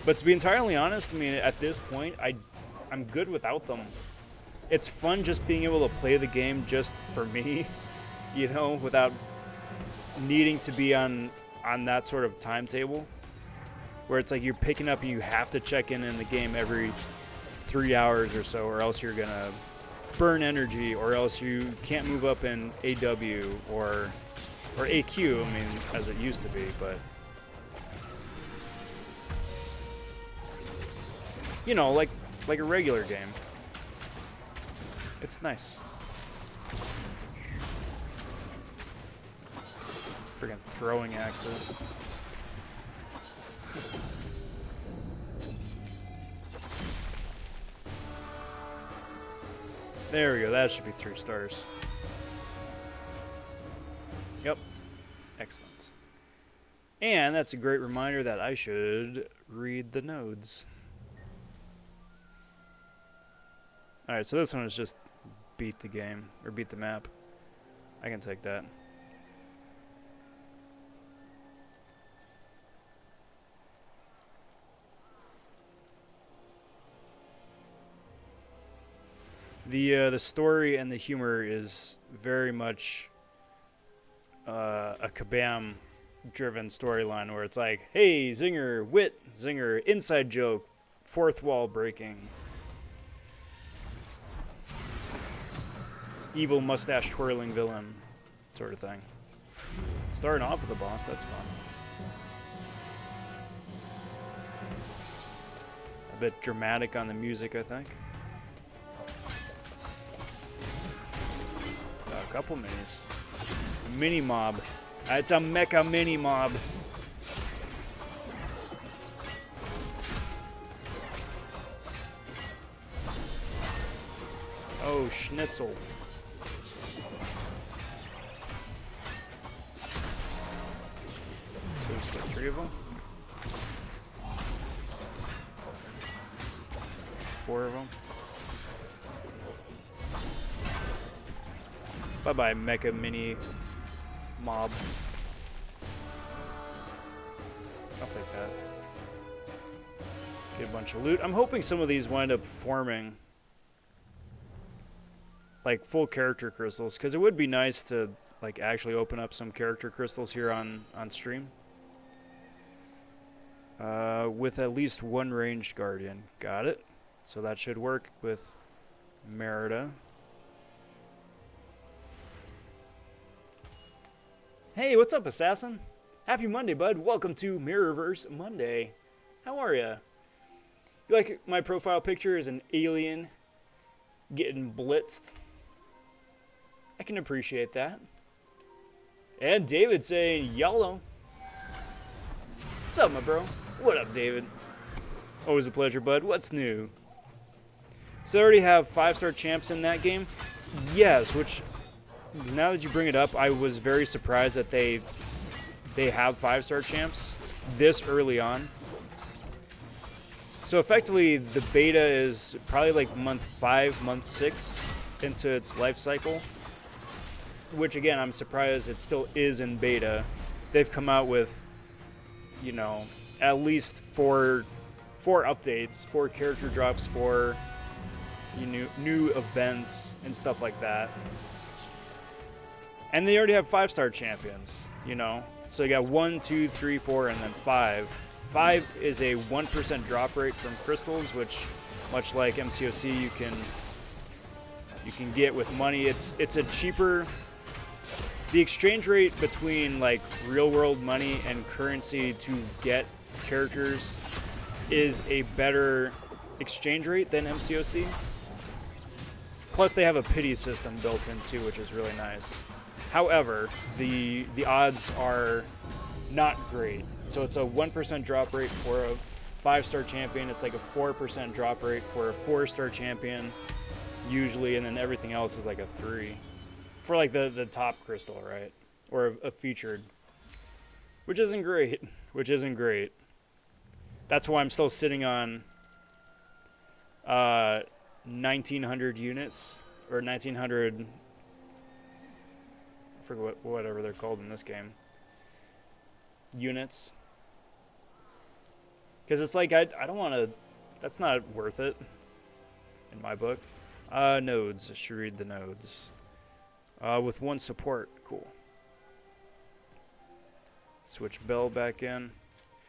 [SPEAKER 1] But to be entirely honest, I mean, at this point, I'm good without them. It's fun just being able to play the game just for me, you know, without needing to be on that sort of timetable where it's like you're picking up and you have to check in the game every 3 hours or so, or else you're gonna burn energy, or else you can't move up in AW or AQ, I mean, as it used to be, but you know, like a regular game. It's nice. Friggin' throwing axes. There we go, that should be 3 stars. Yep. Excellent. And that's a great reminder that I should read the nodes. Alright, so this one is just beat the game, or beat the map. I can take that. The story and the humor is very much a Kabam-driven storyline where it's like, hey, zinger, wit, zinger, inside joke, fourth wall breaking, evil mustache twirling villain sort of thing. Starting off with the boss, that's fun. A bit dramatic on the music, I think. A couple minis. Mini mob. It's a mecha mini mob. Oh, schnitzel. So there's what, 3 of them? 4 of them? Bye-bye, mecha mini mob. I'll take that. Get a bunch of loot. I'm hoping some of these wind up forming like full character crystals, because it would be nice to like actually open up some character crystals here on stream. With at least 1 ranged guardian. Got it. So that should work with Merida. Hey, what's up, Assassin? Happy Monday, bud. Welcome to Mirrorverse Monday. How are ya? You like my profile picture as an alien getting blitzed? I can appreciate that. And David saying, YOLO. What's up, my bro? What up, David? Always a pleasure, bud. What's new? So they already have 5-star champs in that game? Yes, which, now that you bring it up, I was very surprised that they have 5-star champs this early on. So effectively, the beta is probably like month 5, month 6 into its life cycle. Which, again, I'm surprised it still is in beta. They've come out with, you know, at least 4 updates, 4 character drops, 4 new events and stuff like that. And they already have 5-star champions, you know. So you got 1, 2, 3, 4, and then 5. 5 is a 1% drop rate from crystals, which, much like MCOC, you can get with money. It's a cheaper. The exchange rate between like real world money and currency to get characters is a better exchange rate than MCOC. Plus they have a pity system built in too, which is really nice. However, the odds are not great. So it's a 1% drop rate for a 5-star champion. It's like a 4% drop rate for a 4-star champion usually, and then everything else is like a 3. For like the top crystal, right? Or a featured. Which isn't great. Which isn't great. That's why I'm still sitting on 1900 units. Or 1900... I forget whatever they're called in this game. Units. Because it's like, I don't want to... That's not worth it. In my book. Nodes. I should read the nodes. With 1 support. Cool. Switch Bell back in.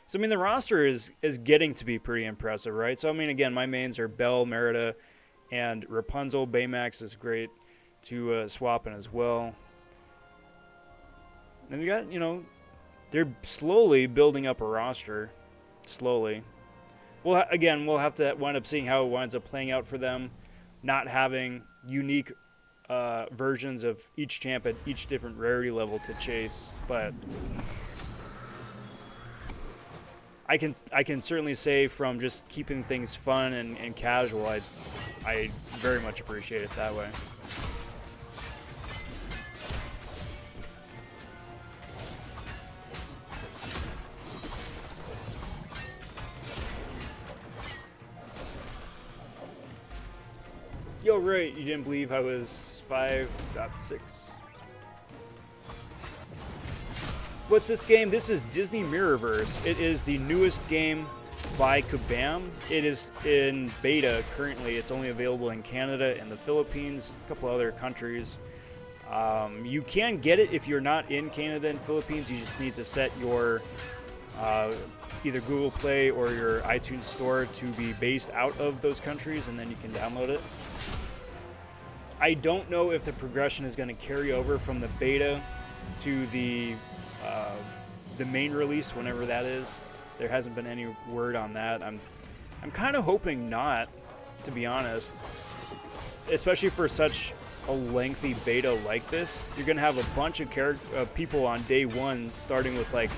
[SPEAKER 1] So, I mean, the roster is getting to be pretty impressive, right? So, I mean, again, my mains are Belle, Merida, and Rapunzel. Baymax is great to swap in as well. And we got, you know, they're slowly building up a roster. Slowly. We'll have to wind up seeing how it winds up playing out for them. Not having unique versions of each champ at each different rarity level to chase, but I can certainly say from just keeping things fun and casual, I very much appreciate it that way. Yo, right, you didn't believe I was 5.6. What's this game? This is Disney Mirrorverse. It is the newest game by Kabam. It is in beta currently. It's only available in Canada and the Philippines, a couple other countries. You can get it if you're not in Canada and Philippines. You just need to set your either Google Play or your iTunes Store to be based out of those countries, and then you can download it. I don't know if the progression is going to carry over from the beta to the main release, whenever that is. There hasn't been any word on that. I'm kind of hoping not, to be honest. Especially for such a lengthy beta like this, you're gonna have a bunch of people on day one, starting with like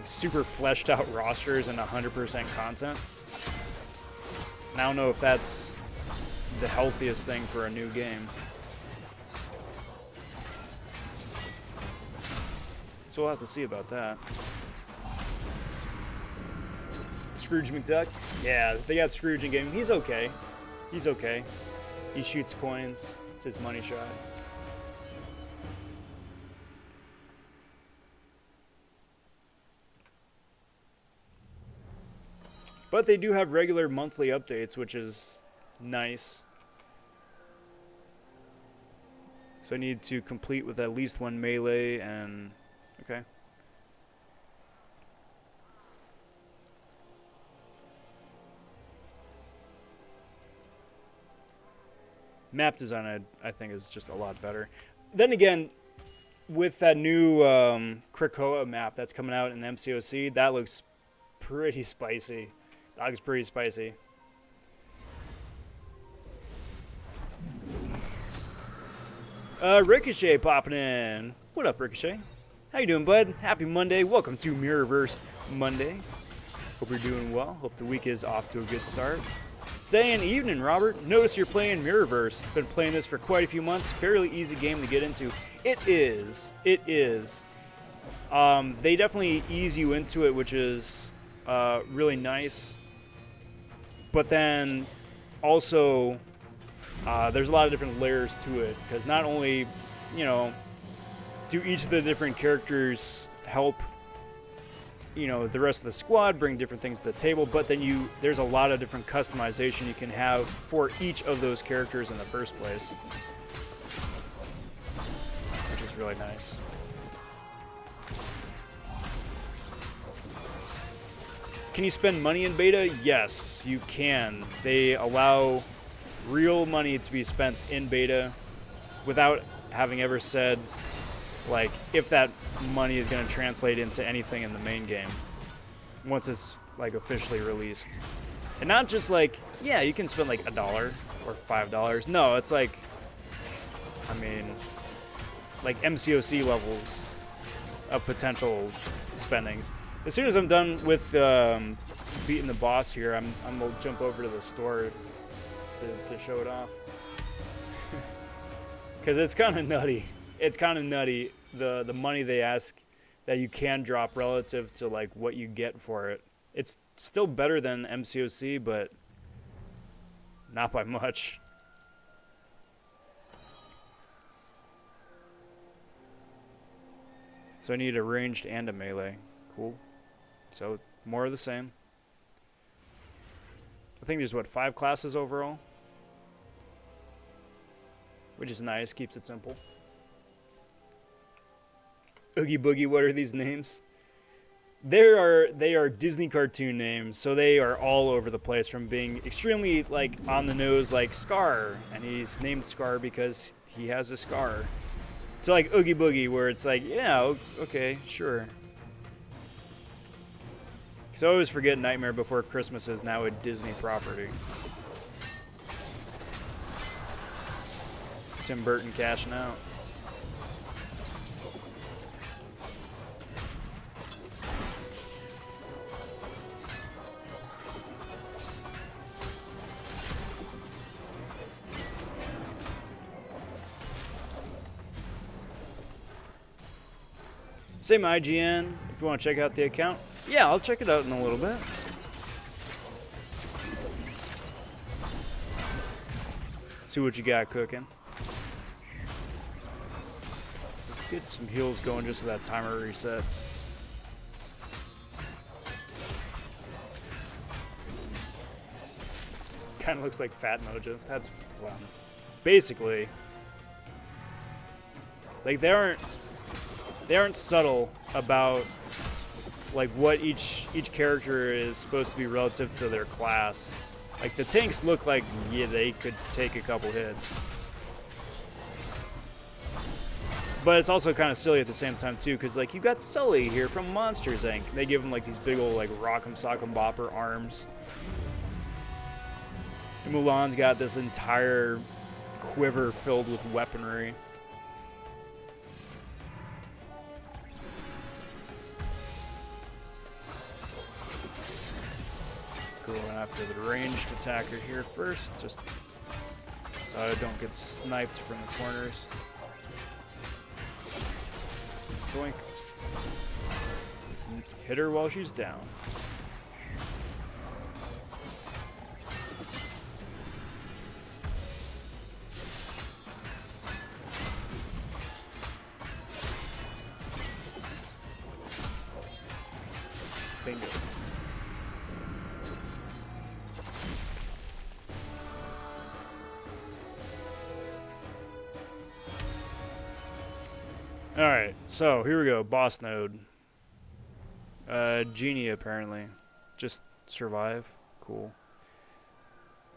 [SPEAKER 1] super fleshed out rosters and 100% content. And I don't know if that's the healthiest thing for a new game. So we'll have to see about that. Scrooge McDuck? Yeah, they got Scrooge in game. He's okay. He's okay. He shoots coins. It's his money shot. But they do have regular monthly updates, which is nice. So I need to complete with at least one melee and... okay. Map design, I think, is just a lot better. Then again, with that new Krakoa map that's coming out in MCOC, that looks pretty spicy. That looks pretty spicy. Ricochet popping in. What up, Ricochet? How you doing, bud? Happy Monday. Welcome to Mirrorverse Monday. Hope you're doing well. Hope the week is off to a good start. Saying evening, Robert. Notice you're playing Mirrorverse. Been playing this for quite a few months. Fairly easy game to get into. It is. It is. They definitely ease you into it, which is really nice. But then also, there's a lot of different layers to it, because not only, you know, do each of the different characters help, you know, the rest of the squad bring different things to the table, but then there's a lot of different customization you can have for each of those characters in the first place, which is really nice. Can you spend money in beta? Yes, you can. They allow real money to be spent in beta without having ever said, like, if that money is going to translate into anything in the main game once it's, like, officially released. And not just like, yeah, you can spend like $1 or $5. No, it's like, I mean, like MCOC levels of potential spendings. As soon as I'm done with beating the boss here, I'm gonna jump over to the store to show it off. Because it's kind of nutty. It's kind of nutty, the money they ask that you can drop relative to like what you get for it. It's still better than MCOC, but not by much. So I need a ranged and a melee. Cool. So more of the same. I think there's, what, 5 classes overall? Which is nice, keeps it simple. Oogie Boogie, what are these names? They are Disney cartoon names, so they are all over the place, from being extremely, like, on the nose, like Scar, and he's named Scar because he has a scar, to like Oogie Boogie, where it's like, yeah, okay, sure. Because I always forget Nightmare Before Christmas is now a Disney property. Tim Burton cashing out. Same IGN, if you want to check out the account. Yeah, I'll check it out in a little bit. See what you got cooking. Get some heals going just so that timer resets. Kind of looks like Fat Mojo. That's well, basically like they aren't subtle about like what each character is supposed to be relative to their class. Like the tanks look like, yeah, they could take a couple hits. But it's also kind of silly at the same time too, because like you got Sully here from Monsters Inc. They give him like these big old like rock'em sock'em bopper arms. And Mulan's got this entire quiver filled with weaponry. Going after the ranged attacker here first, just so I don't get sniped from the corners. Doink. Hit her while she's down. Bingo. Alright, so here we go. Boss node. Genie, apparently. Just survive. Cool.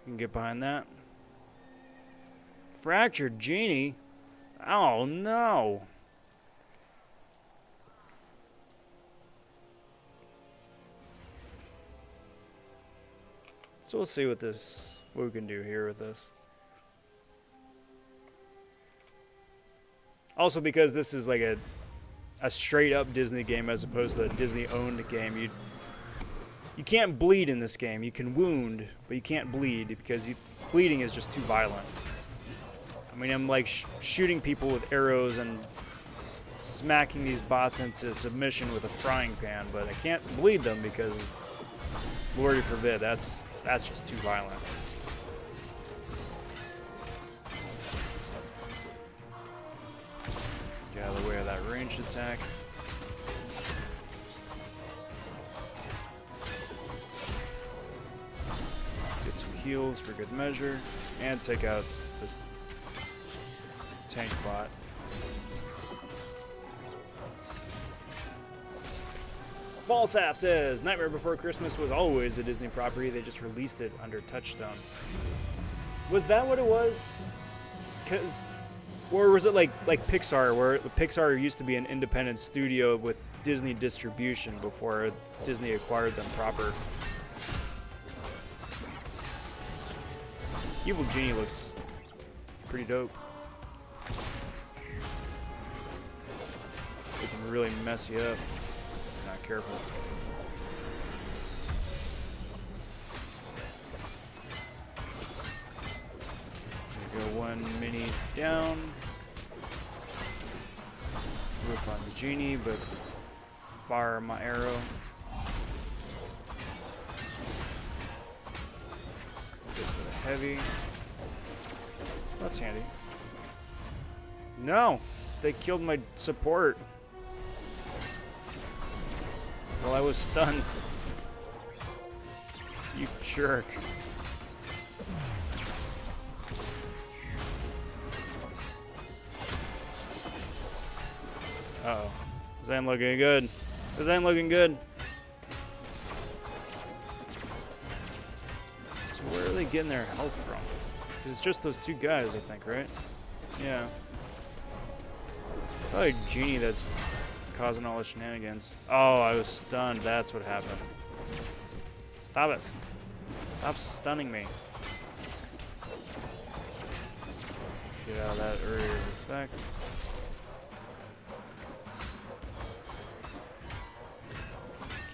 [SPEAKER 1] You can get behind that. Fractured Genie? Oh, no. So we'll see what we can do here with this. Also, because this is like a straight up Disney game as opposed to a Disney owned game, you can't bleed in this game. You can wound, but you can't bleed because bleeding is just too violent. I mean, I'm like shooting people with arrows and smacking these bots into submission with a frying pan, but I can't bleed them because, Lord forbid, that's just too violent. Get out of the way of that ranged attack. Get some heals for good measure, and take out this tank bot. Falstaff says, Nightmare Before Christmas was always a Disney property. They just released it under Touchstone. Was that what it was? Or was it like Pixar, where Pixar used to be an independent studio with Disney distribution before Disney acquired them proper? Evil Genie looks pretty dope. It can really mess you up if you're not careful. There you go, one mini down. Roof on the Genie, but fire my arrow. Go for the heavy. That's handy. No! They killed my support while I was stunned. You jerk. Uh-oh. This ain't looking good. This ain't looking good. So where are they getting their health from? Because it's just those two guys, I think, right? Yeah. Probably Genie that's causing all the shenanigans. Oh, I was stunned. That's what happened. Stop it. Stop stunning me. Get out of that earlier effect.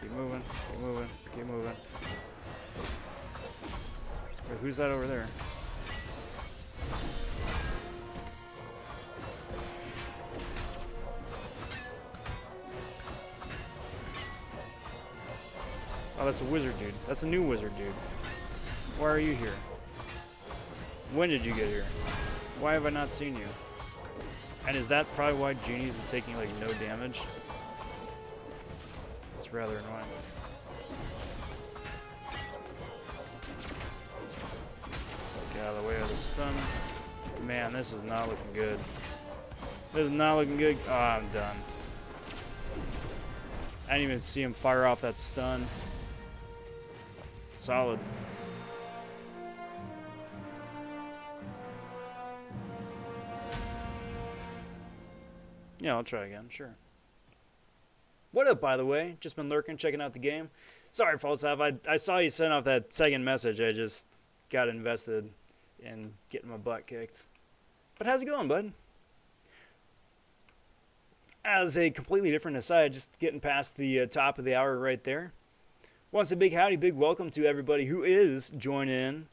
[SPEAKER 1] Keep moving, keep moving, keep moving. Wait, who's that over there? Oh, that's a wizard dude. That's a new wizard dude. Why are you here? When did you get here? Why have I not seen you? And is that probably why Genie's been taking like no damage? It's rather annoying. Get out of the way of the stun. Man, this is not looking good. This is not looking good. Oh, I'm done. I didn't even see him fire off that stun. Solid. Yeah, I'll try again, sure. What up, by the way? Just been lurking, checking out the game. Sorry, Falstaff. I saw you send off that second message. I just got invested in getting my butt kicked. But how's it going, bud? As a completely different aside, just getting past the top of the hour right there. Once a big howdy, big welcome to everybody who is joining in.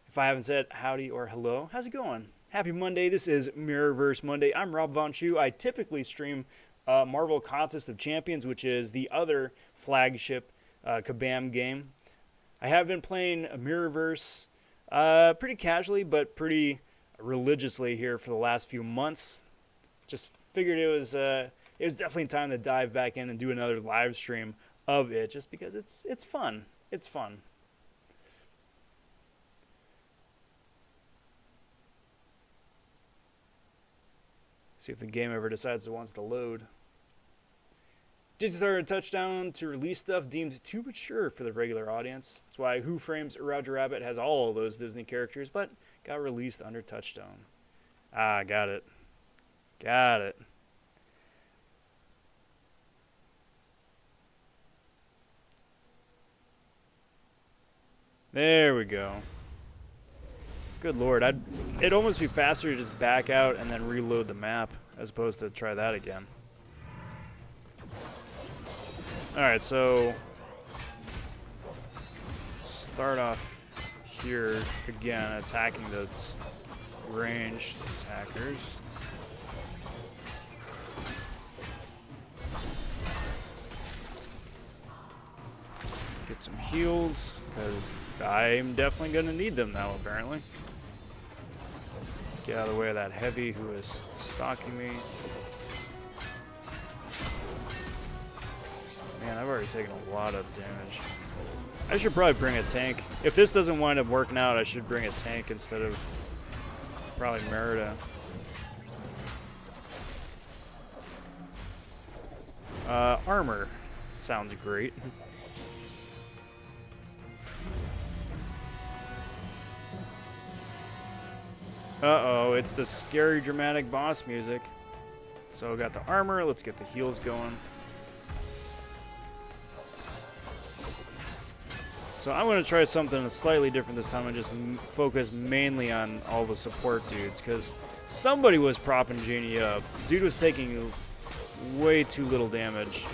[SPEAKER 1] If I haven't said howdy or hello, how's it going? Happy Monday. This is Mirrorverse Monday. I'm rob.vonshoe. I typically stream Marvel Contest of Champions, which is the other flagship Kabam game. I have been playing Mirrorverse pretty casually, but pretty religiously here for the last few months. Just figured it was definitely time to dive back in and do another live stream of it, just because it's fun. It's fun. See if the game ever decides it wants to load. Disney started a touchdown to release stuff deemed too mature for the regular audience. That's why Who Framed Roger Rabbit has all of those Disney characters, but got released under Touchstone. Ah, got it. Got it. There we go. Good lord, it'd almost be faster to just back out and then reload the map as opposed to try that again. Alright, so start off here again, attacking the ranged attackers. Get some heals, because I'm definitely going to need them now, apparently. Get out of the way of that heavy who is stalking me. Man, I've already taken a lot of damage. I should probably bring a tank. If this doesn't wind up working out, I should bring a tank instead of probably Merida. Armor sounds great. Uh-oh, it's the scary, dramatic boss music. So got the armor, let's get the heals going. So I'm going to try something slightly different this time and just focus mainly on all the support dudes, because somebody was propping Genie up. Dude was taking way too little damage.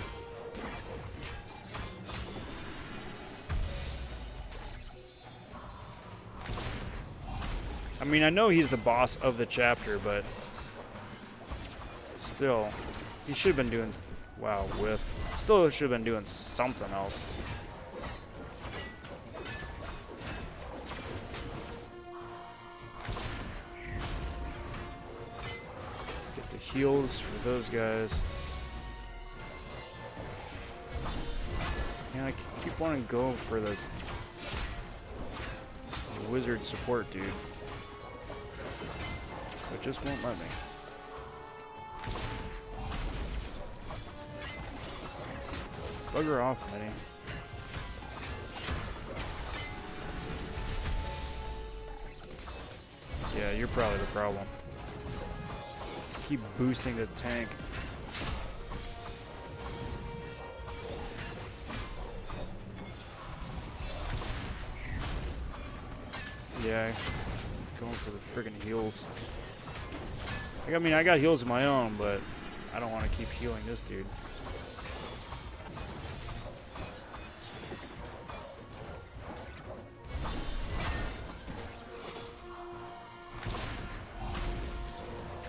[SPEAKER 1] I mean, I know he's the boss of the chapter, but still, he should have been doing, wow, whiff. Still should have been doing something else. Get the heals for those guys. Yeah, I keep wanting to go for the wizard support dude. It just won't let me. Bugger off, Letty. Yeah, you're probably the problem. Keep boosting the tank. Yeah, going for the friggin' heals. I mean, I got heals of my own, but I don't want to keep healing this dude.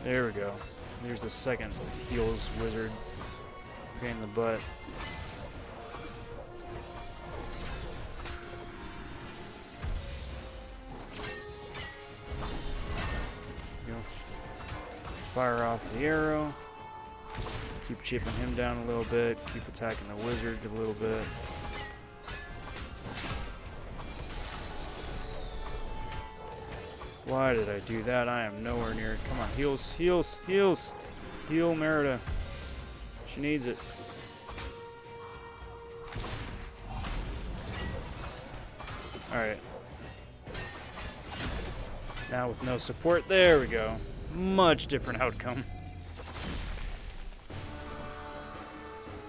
[SPEAKER 1] There we go. There's the second heals wizard. Pain in the butt. Fire off the arrow. Keep chipping him down a little bit. Keep attacking the wizard a little bit. Why did I do that? I am nowhere near it. Come on, heals, heals, heals. Heal Merida. She needs it. Alright. Now with no support, there we go. Much different outcome.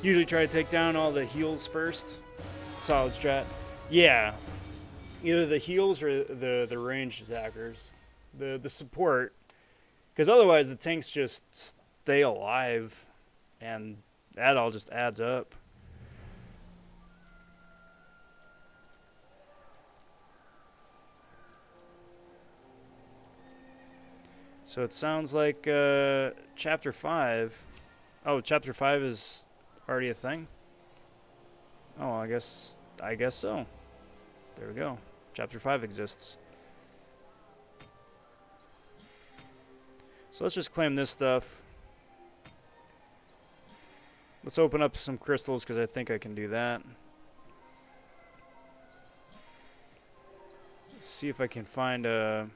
[SPEAKER 1] Usually try to take down all the heals first. Solid strat. Yeah. Either the heals or the ranged attackers. The support. Because otherwise the tanks just stay alive. And that all just adds up. So it sounds like Chapter 5. Oh, Chapter 5 is already a thing? Oh, I guess so. There we go. Chapter 5 exists. So let's just claim this stuff. Let's open up some crystals because I think I can do that. Let's see if I can find a...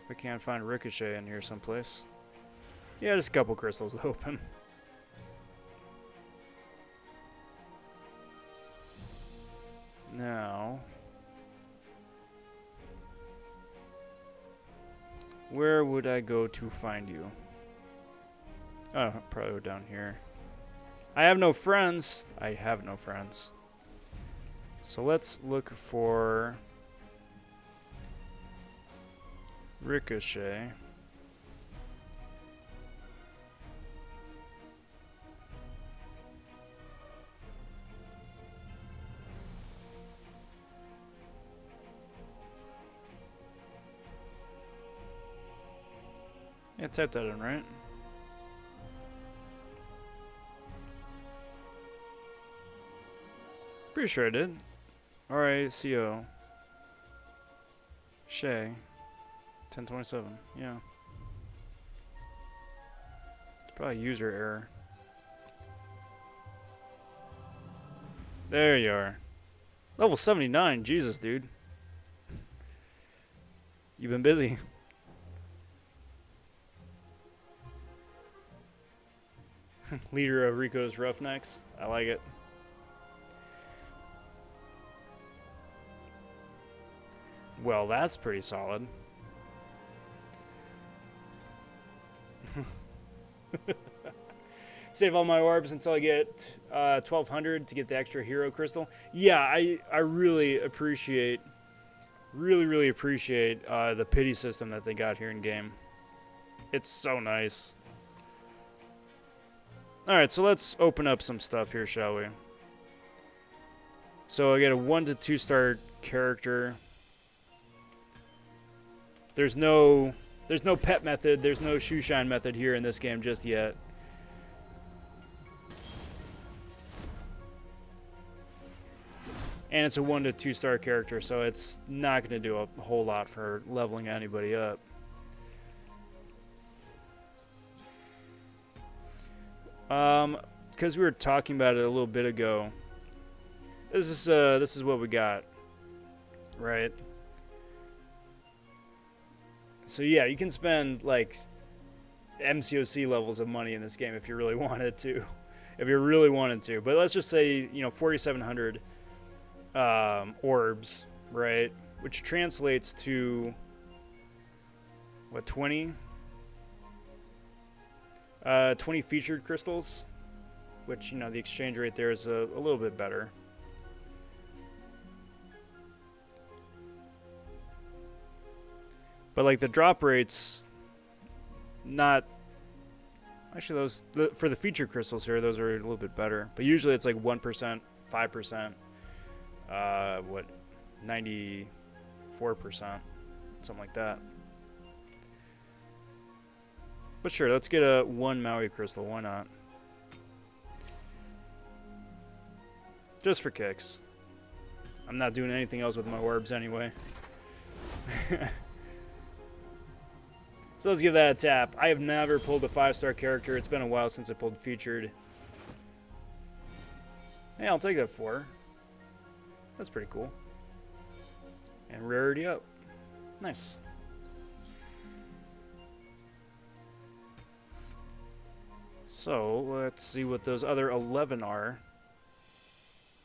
[SPEAKER 1] If I can't find Ricochet in here someplace. Yeah, just a couple crystals to open. Now, where would I go to find you? Oh, probably down here. I have no friends. I have no friends. So let's look for Ricochet. Yeah, type that in, right? Pretty sure I did. RACO. Shay. 1027. Yeah. It's probably user error. There you are. Level 79. Jesus, dude. You've been busy. Leader of Rico's Roughnecks. I like it. Well, that's pretty solid. Save all my orbs until I get 1200 to get the extra hero crystal. Yeah, I really appreciate, really appreciate the pity system that they got here in game. It's so nice. Alright, so let's open up some stuff here, shall we? So I get a 1 to 2 star character. There's no pet method, there's no shoe shine method here in this game just yet. And it's a 1 to 2 star character, so it's not going to do a whole lot for leveling anybody up. Because we were talking about it a little bit ago. This is what we got, right? So yeah, you can spend like MCOC levels of money in this game if you really wanted to, But let's just say 4,700 orbs, right? Which translates to what, 20 featured crystals, which the exchange rate there is a little bit better. But like the drop rates, not actually for the featured crystals here, those are a little bit better. But usually it's like 1%, 5%, 94%, something like that. But sure, let's get a 1 Maui crystal. Why not? Just for kicks. I'm not doing anything else with my orbs anyway. So let's give that a tap. I have never pulled a 5-star character. It's been a while since I pulled featured. Hey, I'll take that 4. That's pretty cool. And rarity up. Nice. So, let's see what those other 11 are.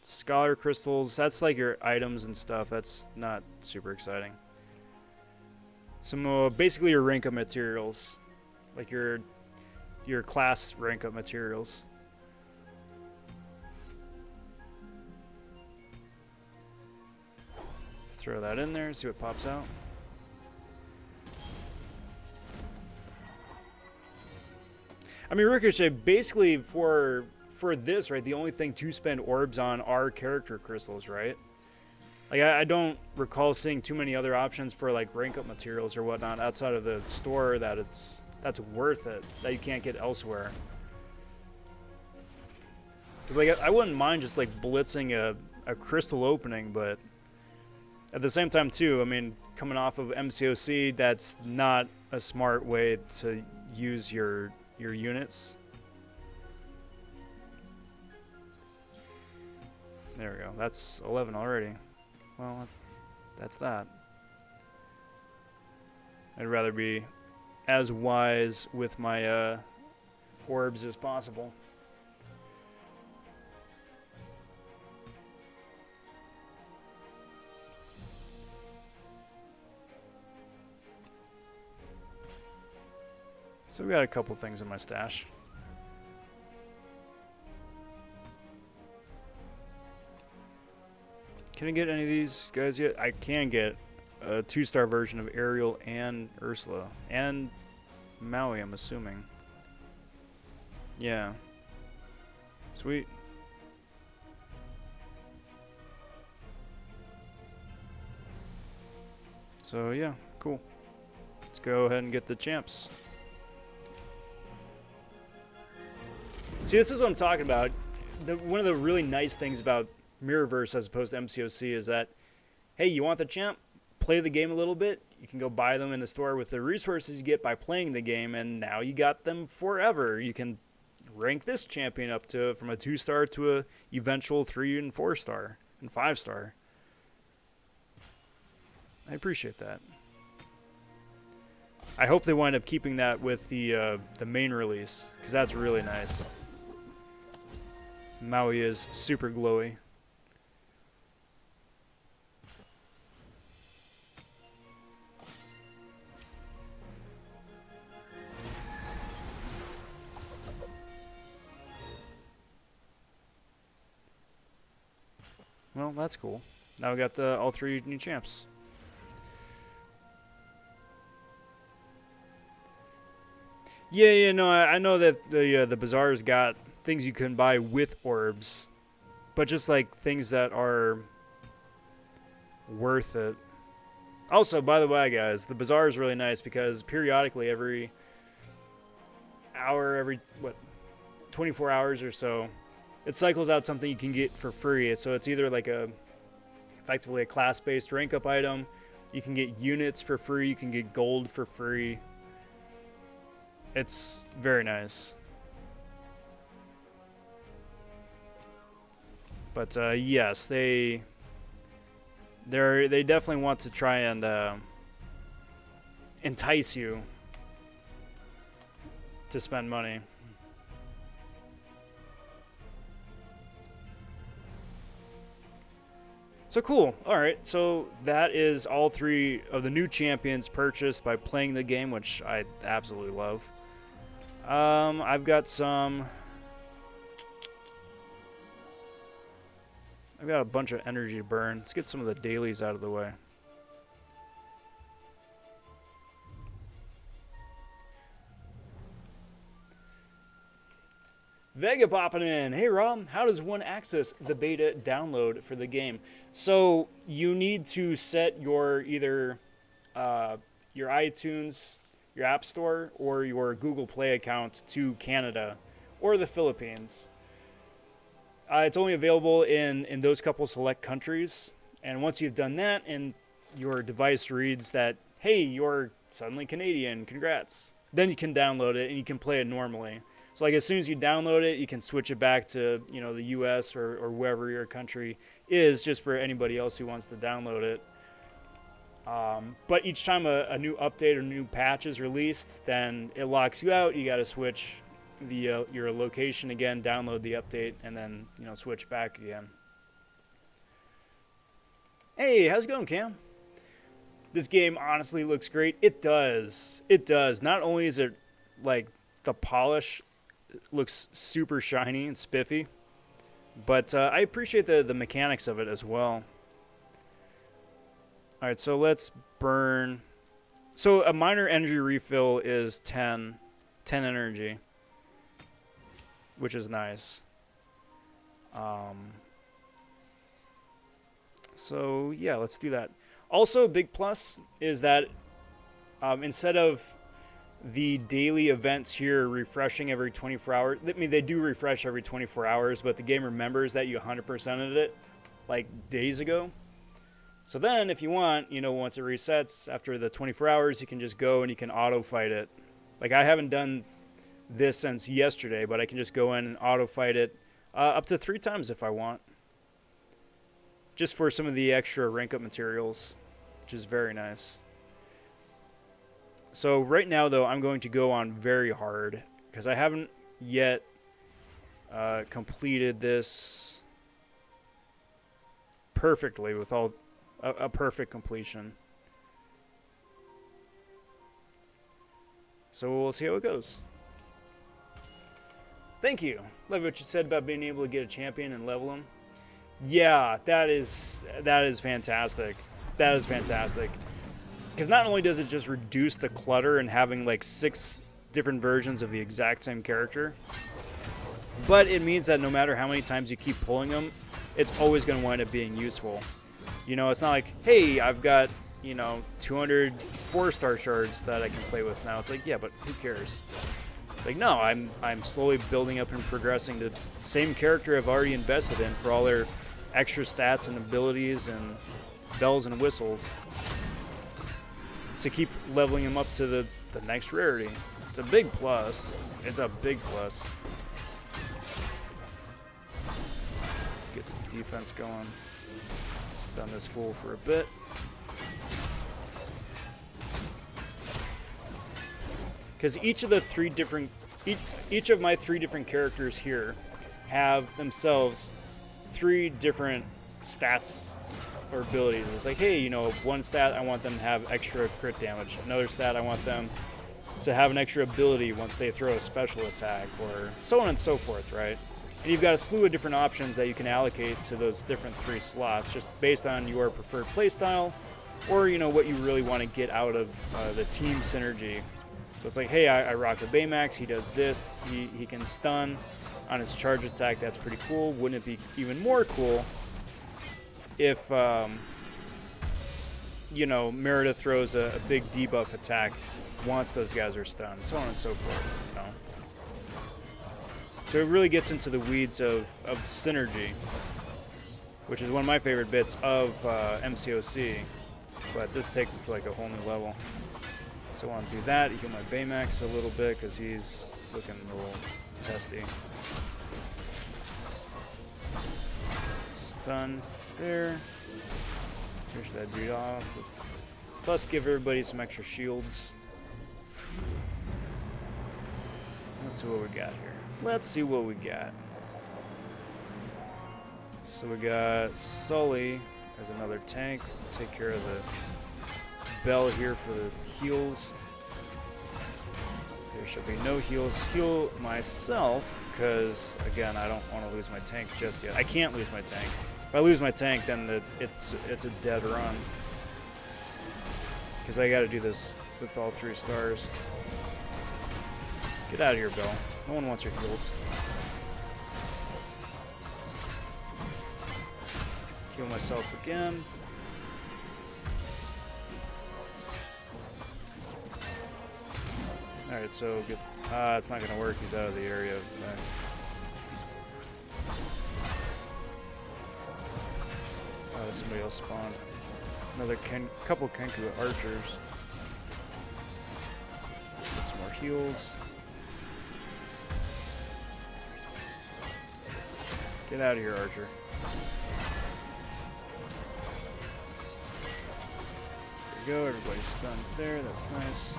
[SPEAKER 1] Scholar crystals, that's like your items and stuff. That's not super exciting. Some basically your rank up materials. Like your class rank up materials. Throw that in there, see what pops out. I mean, Ricochet, basically for this, right, the only thing to spend orbs on are character crystals, right? Like, I don't recall seeing too many other options for, like, rank up materials or whatnot outside of the store that's worth it, that you can't get elsewhere. Because, like, I wouldn't mind just, like, blitzing a crystal opening, but at the same time, too, I mean, coming off of MCOC, that's not a smart way to use your units. There we go. That's 11 already. Well, that's that. I'd rather be as wise with my orbs as possible. So we got a couple things in my stash. Can I get any of these guys yet? I can get a 2-star version of Ariel and Ursula. And Maui, I'm assuming. Yeah. Sweet. So yeah, cool. Let's go ahead and get the champs. See, this is what I'm talking about. One of the really nice things about Mirrorverse as opposed to MCOC is that, hey, you want the champ? Play the game a little bit. You can go buy them in the store with the resources you get by playing the game, and now you got them forever. You can rank this champion up to from a 2-star to a eventual 3 and 4-star and 5-star. I appreciate that. I hope they wind up keeping that with the main release, because that's really nice. Maui is super glowy. Well, that's cool. Now we got all 3 new champs. Yeah, no, I know that the bazaar's got things you can buy with orbs, but just like things that are worth it. Also, by the way, guys, the bazaar is really nice because periodically, every hour, every 24 hours or so, it cycles out something you can get for free. So it's either like effectively a class-based rank-up item. You can get units for free. You can get gold for free. It's very nice. But yes, they definitely want to try and entice you to spend money. So cool. All right, so that is all 3 of the new champions purchased by playing the game, which I absolutely love. I've got a bunch of energy to burn. Let's get some of the dailies out of the way. Vega popping in. Hey Rob, how does one access the beta download for the game? So you need to set your either your iTunes, your App Store, or your Google Play account to Canada or the Philippines. It's only available in those couple select countries. And once you've done that and your device reads that, hey, you're suddenly Canadian, congrats, then you can download it and you can play it normally. So like as soon as you download it, you can switch it back to, you know, the US or wherever your country is, just for anybody else who wants to download it. But each time a new update or new patch is released, then it locks you out. You got to switch your location again, download the update, and then, you know, switch back again. Hey, how's it going, Cam? This game honestly looks great. It does. It does. Not only is it like the polish looks super shiny and spiffy, but I appreciate the mechanics of it as well. All right, so let's burn. So a minor energy refill is 10 energy, which is nice. So yeah, let's do that. Also, a big plus is that instead of the daily events here refreshing every 24 hours, I mean, they do refresh every 24 hours, but the game remembers that you 100%ed it like days ago. So then, if you want, you know, once it resets after the 24 hours, you can just go and you can auto-fight it. Like, I haven't done this since yesterday, but I can just go in and auto-fight it up to 3 times if I want. Just for some of the extra rank-up materials, which is very nice. So right now, though, I'm going to go on very hard, because I haven't yet completed this perfectly with all... A perfect completion. So we'll see how it goes. Thank you. Love what you said about being able to get a champion and level him. Yeah, that is fantastic. That is fantastic. Because not only does it just reduce the clutter and having like 6 different versions of the exact same character, but it means that no matter how many times you keep pulling them, it's always going to wind up being useful. You know, it's not like, hey, I've got, you know, 200 4-star shards that I can play with now. It's like, yeah, but who cares? It's like, no, I'm slowly building up and progressing the same character I've already invested in for all their extra stats and abilities and bells and whistles to keep leveling them up to the next rarity. It's a big plus. It's a big plus. Let's get some defense going. Stun this fool for a bit. Because each of my 3 different characters here have themselves 3 different stats or abilities. It's like, hey, you know, one stat I want them to have extra crit damage. Another stat I want them to have an extra ability once they throw a special attack, or so on and so forth, right? And you've got a slew of different options that you can allocate to those different 3 slots, just based on your preferred playstyle, or, you know, what you really want to get out of the team synergy. So it's like, hey, I rock a Baymax, he does this, he can stun on his charge attack, that's pretty cool. Wouldn't it be even more cool if, you know, Merida throws a big debuff attack once those guys are stunned, so on and so forth, you know? So it really gets into the weeds of synergy, which is one of my favorite bits of MCOC, but this takes it to like a whole new level. So I want to do that, heal my Baymax a little bit because he's looking a little testy. Stun there. Finish that dude off. Plus give everybody some extra shields. Let's see what we got here. Let's see what we got. So we got Sully as another tank. We'll take care of the Bell here for the heals. There should be no heals. Heal myself, because again, I don't want to lose my tank just yet. I can't lose my tank. If I lose my tank, then it's a dead run. Because I got to do this with all 3 stars. Get out of here, Bell. No one wants your heals. Heal myself again. Alright, so get... it's not going to work. He's out of the area of effect. Oh, somebody else spawned. Another couple Kenku archers. Get some more heals. Get out of here, Archer. There we go, everybody's stunned there, that's nice.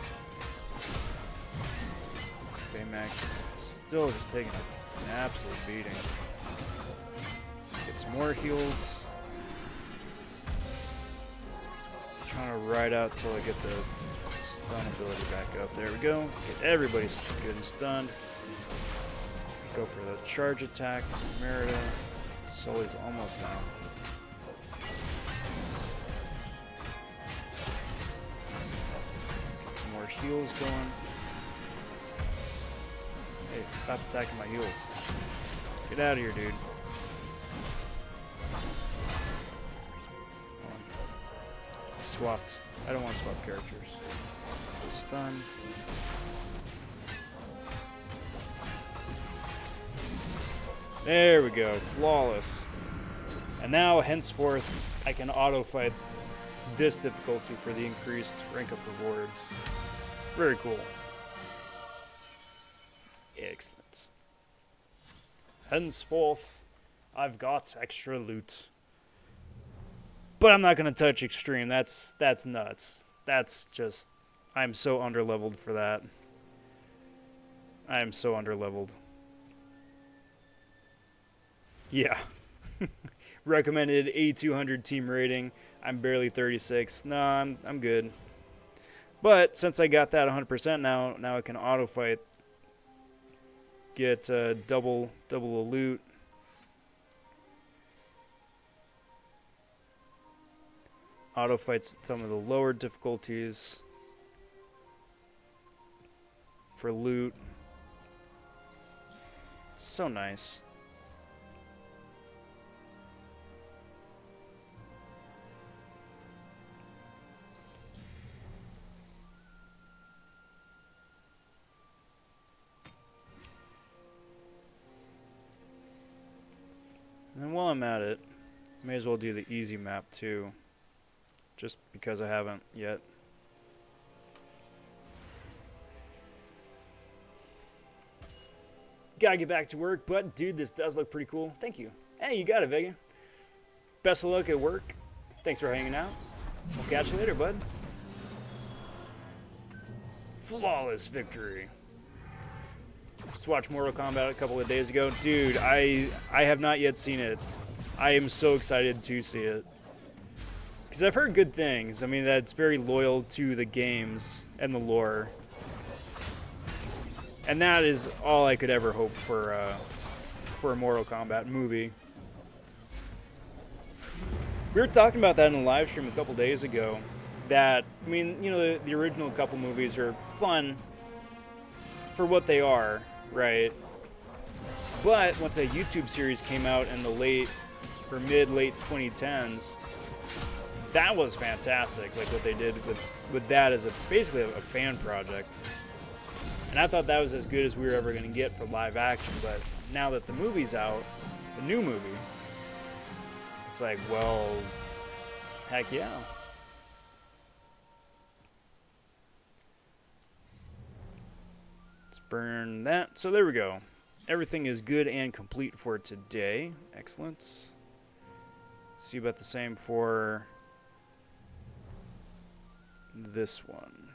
[SPEAKER 1] Baymax still just taking an absolute beating. Get some more heals. Trying to ride out till I get the stun ability back up. There we go. Get everybody good and stunned. Go for the charge attack. Merida. Sully's almost down. Get some more heals going. Hey, stop attacking my heals. Get out of here, dude. Swapped. I don't want to swap characters. Stun. There we go. Flawless. And now, henceforth, I can auto-fight this difficulty for the increased rank-up rewards. Very cool. Excellent. Henceforth, I've got extra loot. But I'm not going to touch extreme. That's nuts. That's just... I'm so underleveled for that. I am so underleveled. Yeah. Recommended 8200 team rating. I'm barely 36. No, I'm good. But since I got that 100% now I can auto fight. Get double the loot. Auto fights some of the lower difficulties for loot. It's so nice. And then while I'm at it, may as well do the easy map too. Just because I haven't yet. Gotta get back to work, but dude, this does look pretty cool. Thank you. Hey, you got it, Vega. Best of luck at work. Thanks for hanging out. We'll catch you later, bud. Flawless victory. Just watched Mortal Kombat a couple of days ago. Dude, I have not yet seen it. I am so excited to see it. Because I've heard good things. I mean, that it's very loyal to the games and the lore. And that is all I could ever hope for a Mortal Kombat movie. We were talking about that in a live stream a couple days ago. That, I mean, you know, the original couple movies are fun for what they are, right? But once a YouTube series came out in the late or mid-late 2010s, that was fantastic, like what they did with that as basically a fan project. And I thought that was as good as we were ever going to get for live action, but now that the movie's out, the new movie, it's like, well, heck yeah. Let's burn that. So there we go. Everything is good and complete for today. Excellent. Let's see about the same for this one.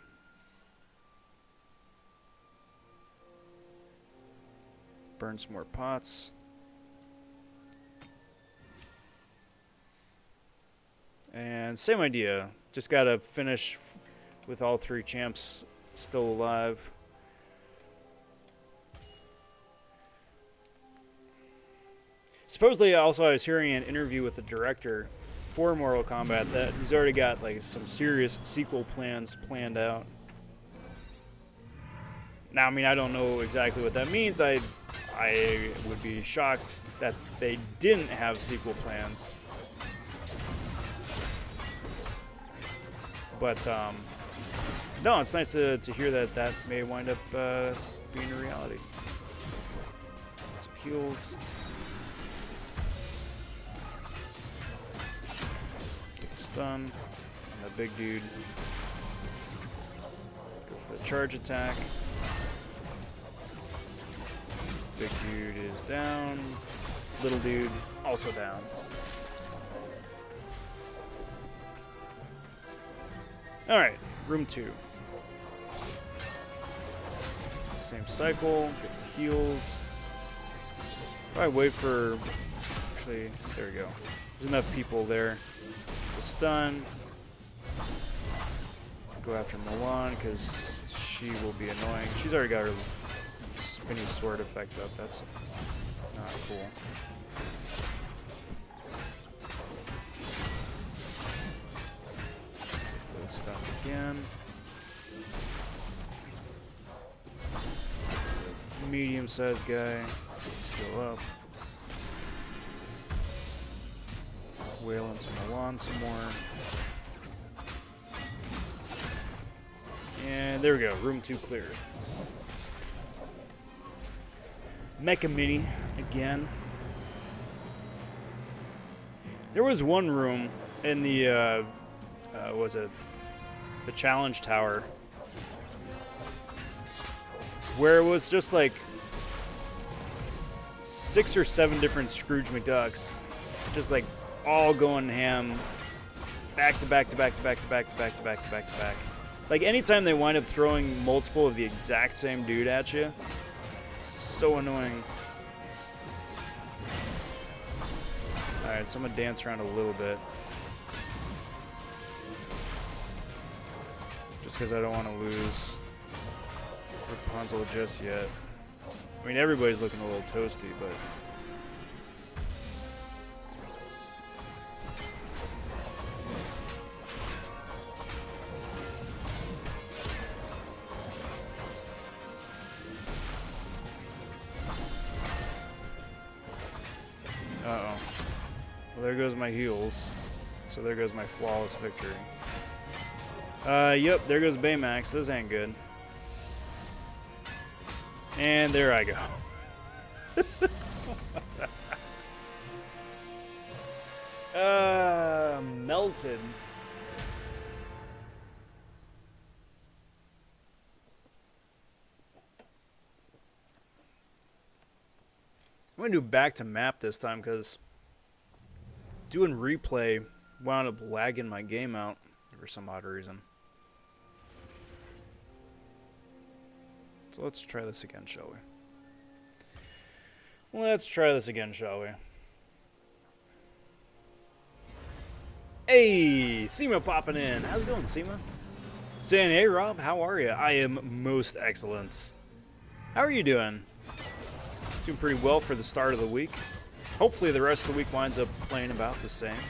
[SPEAKER 1] Burn some more pots. And same idea. Just gotta finish with all three champs still alive. Supposedly, also, I was hearing an interview with the director for Mortal Kombat that he's already got like some serious sequel plans planned out. Now, I mean, I don't know exactly what that means. I would be shocked that they didn't have sequel plans. But no, it's nice to hear that may wind up being a reality. Some heals. Get the stun. And that big dude. Go for the charge attack. Big dude is down. little dude, also down. Alright, room 2. Same cycle, get the heals. Probably wait for... Actually, there we go. There's enough people there. The stun. Go after Milan, because she will be annoying. She's already got her spinny sword effect up. That's not cool. Stuns again. Medium-sized guy. Go up. Wail into Milan some more. And there we go. Room 2 cleared. Mecha Mini again. There was one room in the was it the challenge tower where it was just like 6 or 7 different Scrooge McDucks, just like all going ham, back to back to back to back to back to back to back to back to back. Like anytime they wind up throwing multiple of the exact same dude at you, it's so annoying. Alright, so I'm gonna dance around a little bit. Just because I don't want to lose Rapunzel just yet. I mean, everybody's looking a little toasty, but... Uh-oh. Well, there goes my heals. So there goes my flawless victory. Yep, there goes Baymax. This ain't good. And there I go. Melted. I'm gonna do back to map this time because doing replay wound up lagging my game out for some odd reason. So let's try this again, shall we? Let's try this again, shall we? Hey, Seema popping in. How's it going, Seema? Saying, hey, Rob, how are you? I am most excellent. How are you doing? Doing pretty well for the start of the week. Hopefully the rest of the week winds up playing about the same.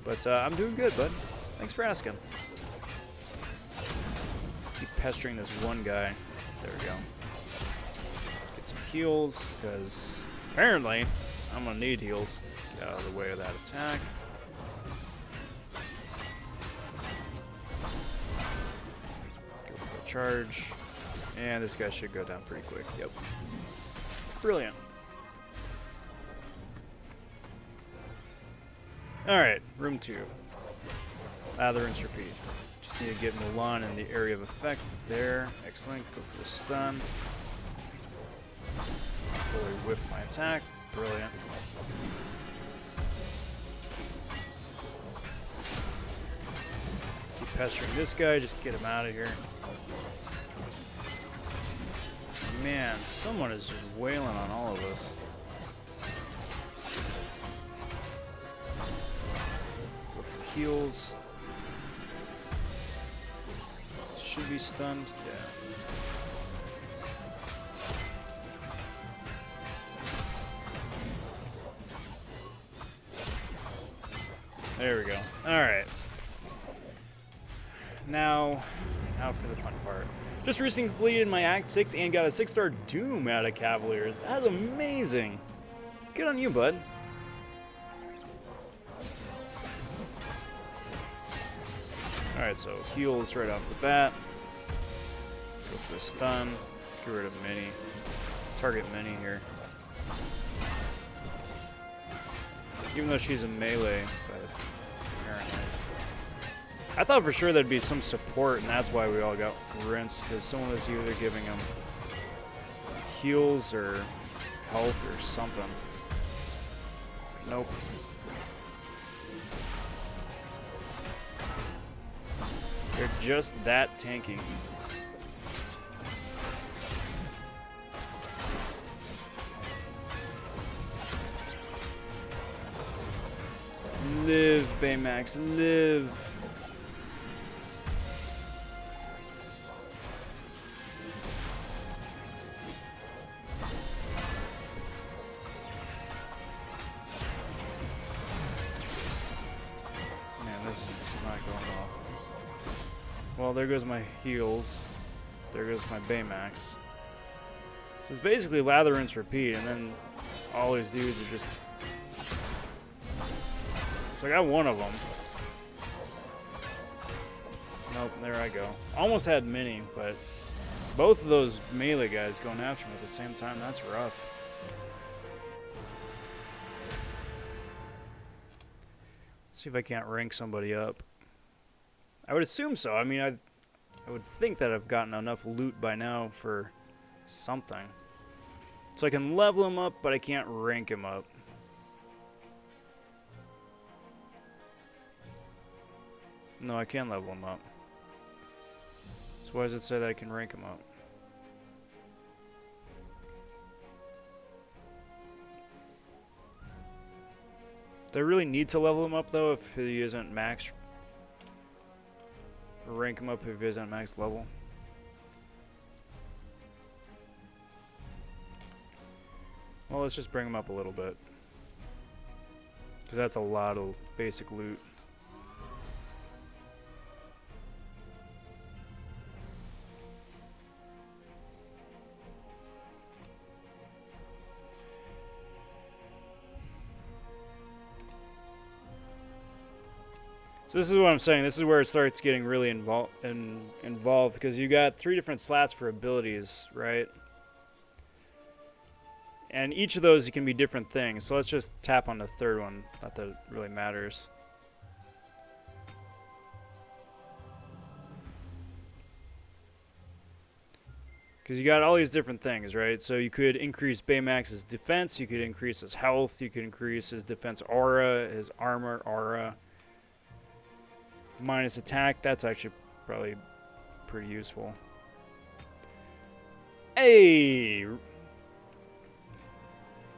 [SPEAKER 1] But I'm doing good, bud. Thanks for asking. Keep pestering this one guy. There we go. Get some heals, because apparently I'm going to need heals. Get out of the way of that attack. Go for the charge. And this guy should go down pretty quick. Yep. Brilliant. Alright, room 2. Lather, rinse, repeat. Just need to get Milan in the area of effect. There. Excellent. Go for the stun. Totally whiff my attack. Brilliant. Keep pestering this guy. Just get him out of here. Man, someone is just wailing on all of us. Go for heals. Should be stunned. Yeah. There we go. Alright. Now for the fun part. Just recently completed my Act 6 and got a 6-star Doom out of Cavaliers. That's amazing. Good on you, bud. Alright, so heals right off the bat. Go for the stun. Let's get rid of Minnie. Target Minnie here. Even though she's a melee, but apparently. I thought for sure there'd be some support, and that's why we all got rinsed, because someone was either giving him heals or health or something. Nope. They're just that tanky. Live, Baymax, live. Man, this is not going well. Well, there goes my heals. There goes my Baymax. So it's basically lather, rinse, repeat, and then all these dudes are just... So I got one of them. Nope, there I go. Almost had mini, but both of those melee guys going after me at the same time, that's rough. See if I can't rank somebody up. I would assume so. I mean, I would think that I've gotten enough loot by now for something. So I can level him up, but I can't rank him up. No, I can level him up. So why does it say that I can rank him up? Do I really need to level him up, though, if he isn't max? Or rank him up if he isn't max level? Well, let's just bring him up a little bit. Because that's a lot of basic loot. So this is what I'm saying. This is where it starts getting really involved because you got 3 different slats for abilities, right? And each of those can be different things. So let's just tap on the third one. Not that it really matters. Because you got all these different things, right? So you could increase Baymax's defense. You could increase his health. You could increase his defense aura, his armor aura. Minus attack, that's actually probably pretty useful. Hey!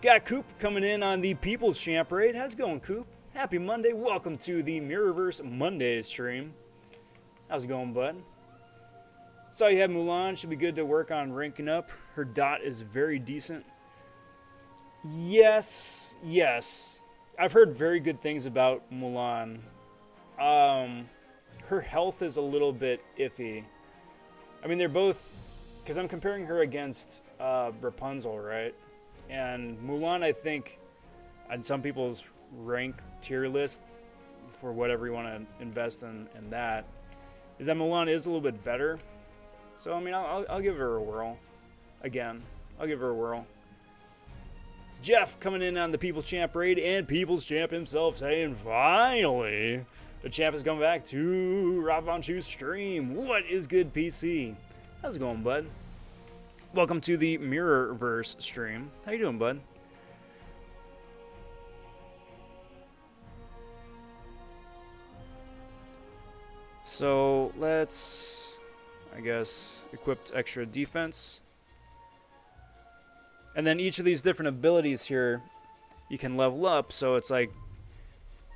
[SPEAKER 1] Got Coop coming in on the People's Champ raid. How's it going, Coop? Happy Monday. Welcome to the Mirrorverse Monday stream. How's it going, bud? Saw you have Mulan. Should be good to work on ranking up. Her dot is very decent. Yes. I've heard very good things about Mulan. Her health is a little bit iffy. I mean, they're both, because I'm comparing her against Rapunzel, right? And Mulan, I think, on some people's rank tier list, for whatever you want to invest in that, is that Mulan is a little bit better. So, I mean, I'll give her a whirl. Again, I'll give her a whirl. Jeff coming in on the People's Champ raid, and People's Champ himself saying, finally, the champ is coming back to rob.vonshoe stream. What is good, PC? How's it going, bud? Welcome to the Mirrorverse stream. How you doing, bud? So let's, I guess, equip extra defense. And then each of these different abilities here, you can level up. So it's like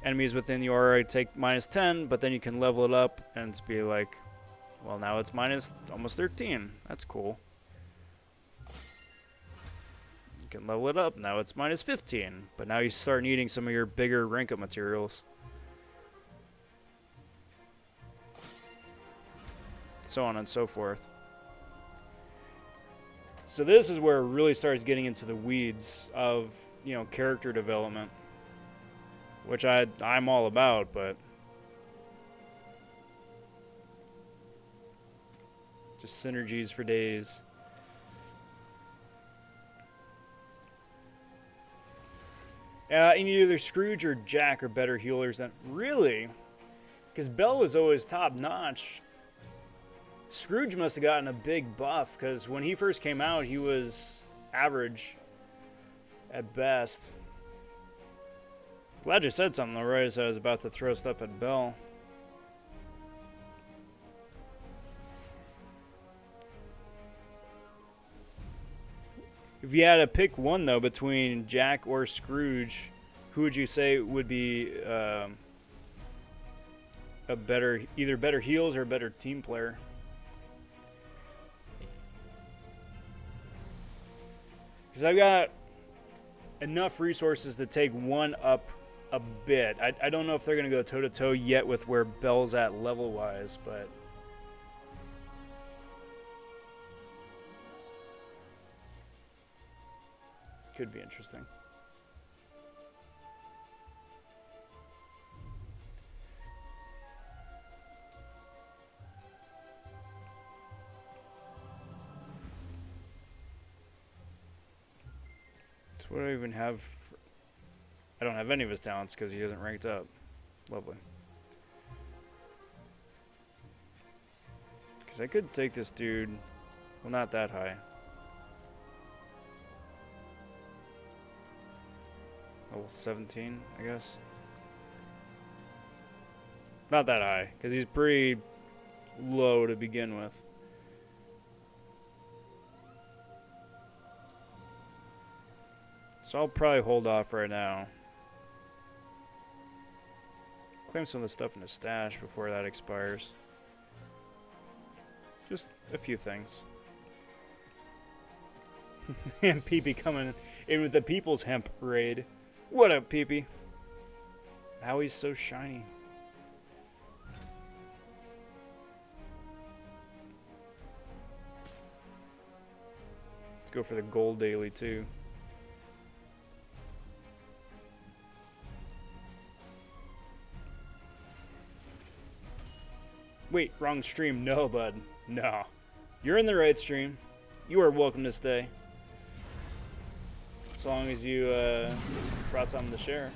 [SPEAKER 1] enemies within the aura take minus 10, but then you can level it up and it's be like, well, now it's minus almost 13. That's cool. You can level it up. Now it's minus 15, but now you start needing some of your bigger rank up materials. So on and so forth. So this is where it really starts getting into the weeds of, you know, character development. Which I'm all about, but just synergies for days. And either Scrooge or Jack are better healers than... Really? Because Belle was always top-notch. Scrooge must have gotten a big buff, because when he first came out, he was average at best. Glad you said something, though, right as I was about to throw stuff at Belle. If you had to pick one, though, between Jack or Scrooge, who would you say would be a better, either better heels or better team player? Because I've got enough resources to take one up a bit. I don't know if they're going to go toe-to-toe yet with where Belle's at level-wise, but... could be interesting. So what do I even have? I don't have any of his talents because he isn't ranked up. Lovely. Because I could take this dude, well, not that high. Level 17, I guess. Not that high, because he's pretty low to begin with. So I'll probably hold off right now. Claim some of the stuff in the stash before that expires. Just a few things. And Pee-Pee coming in with the People's Hemp raid. What up, Pee-Pee? How he's so shiny. Let's go for the gold daily too. Wait, wrong stream. No, bud. No. You're in the right stream. You are welcome to stay. As long as you brought something to share.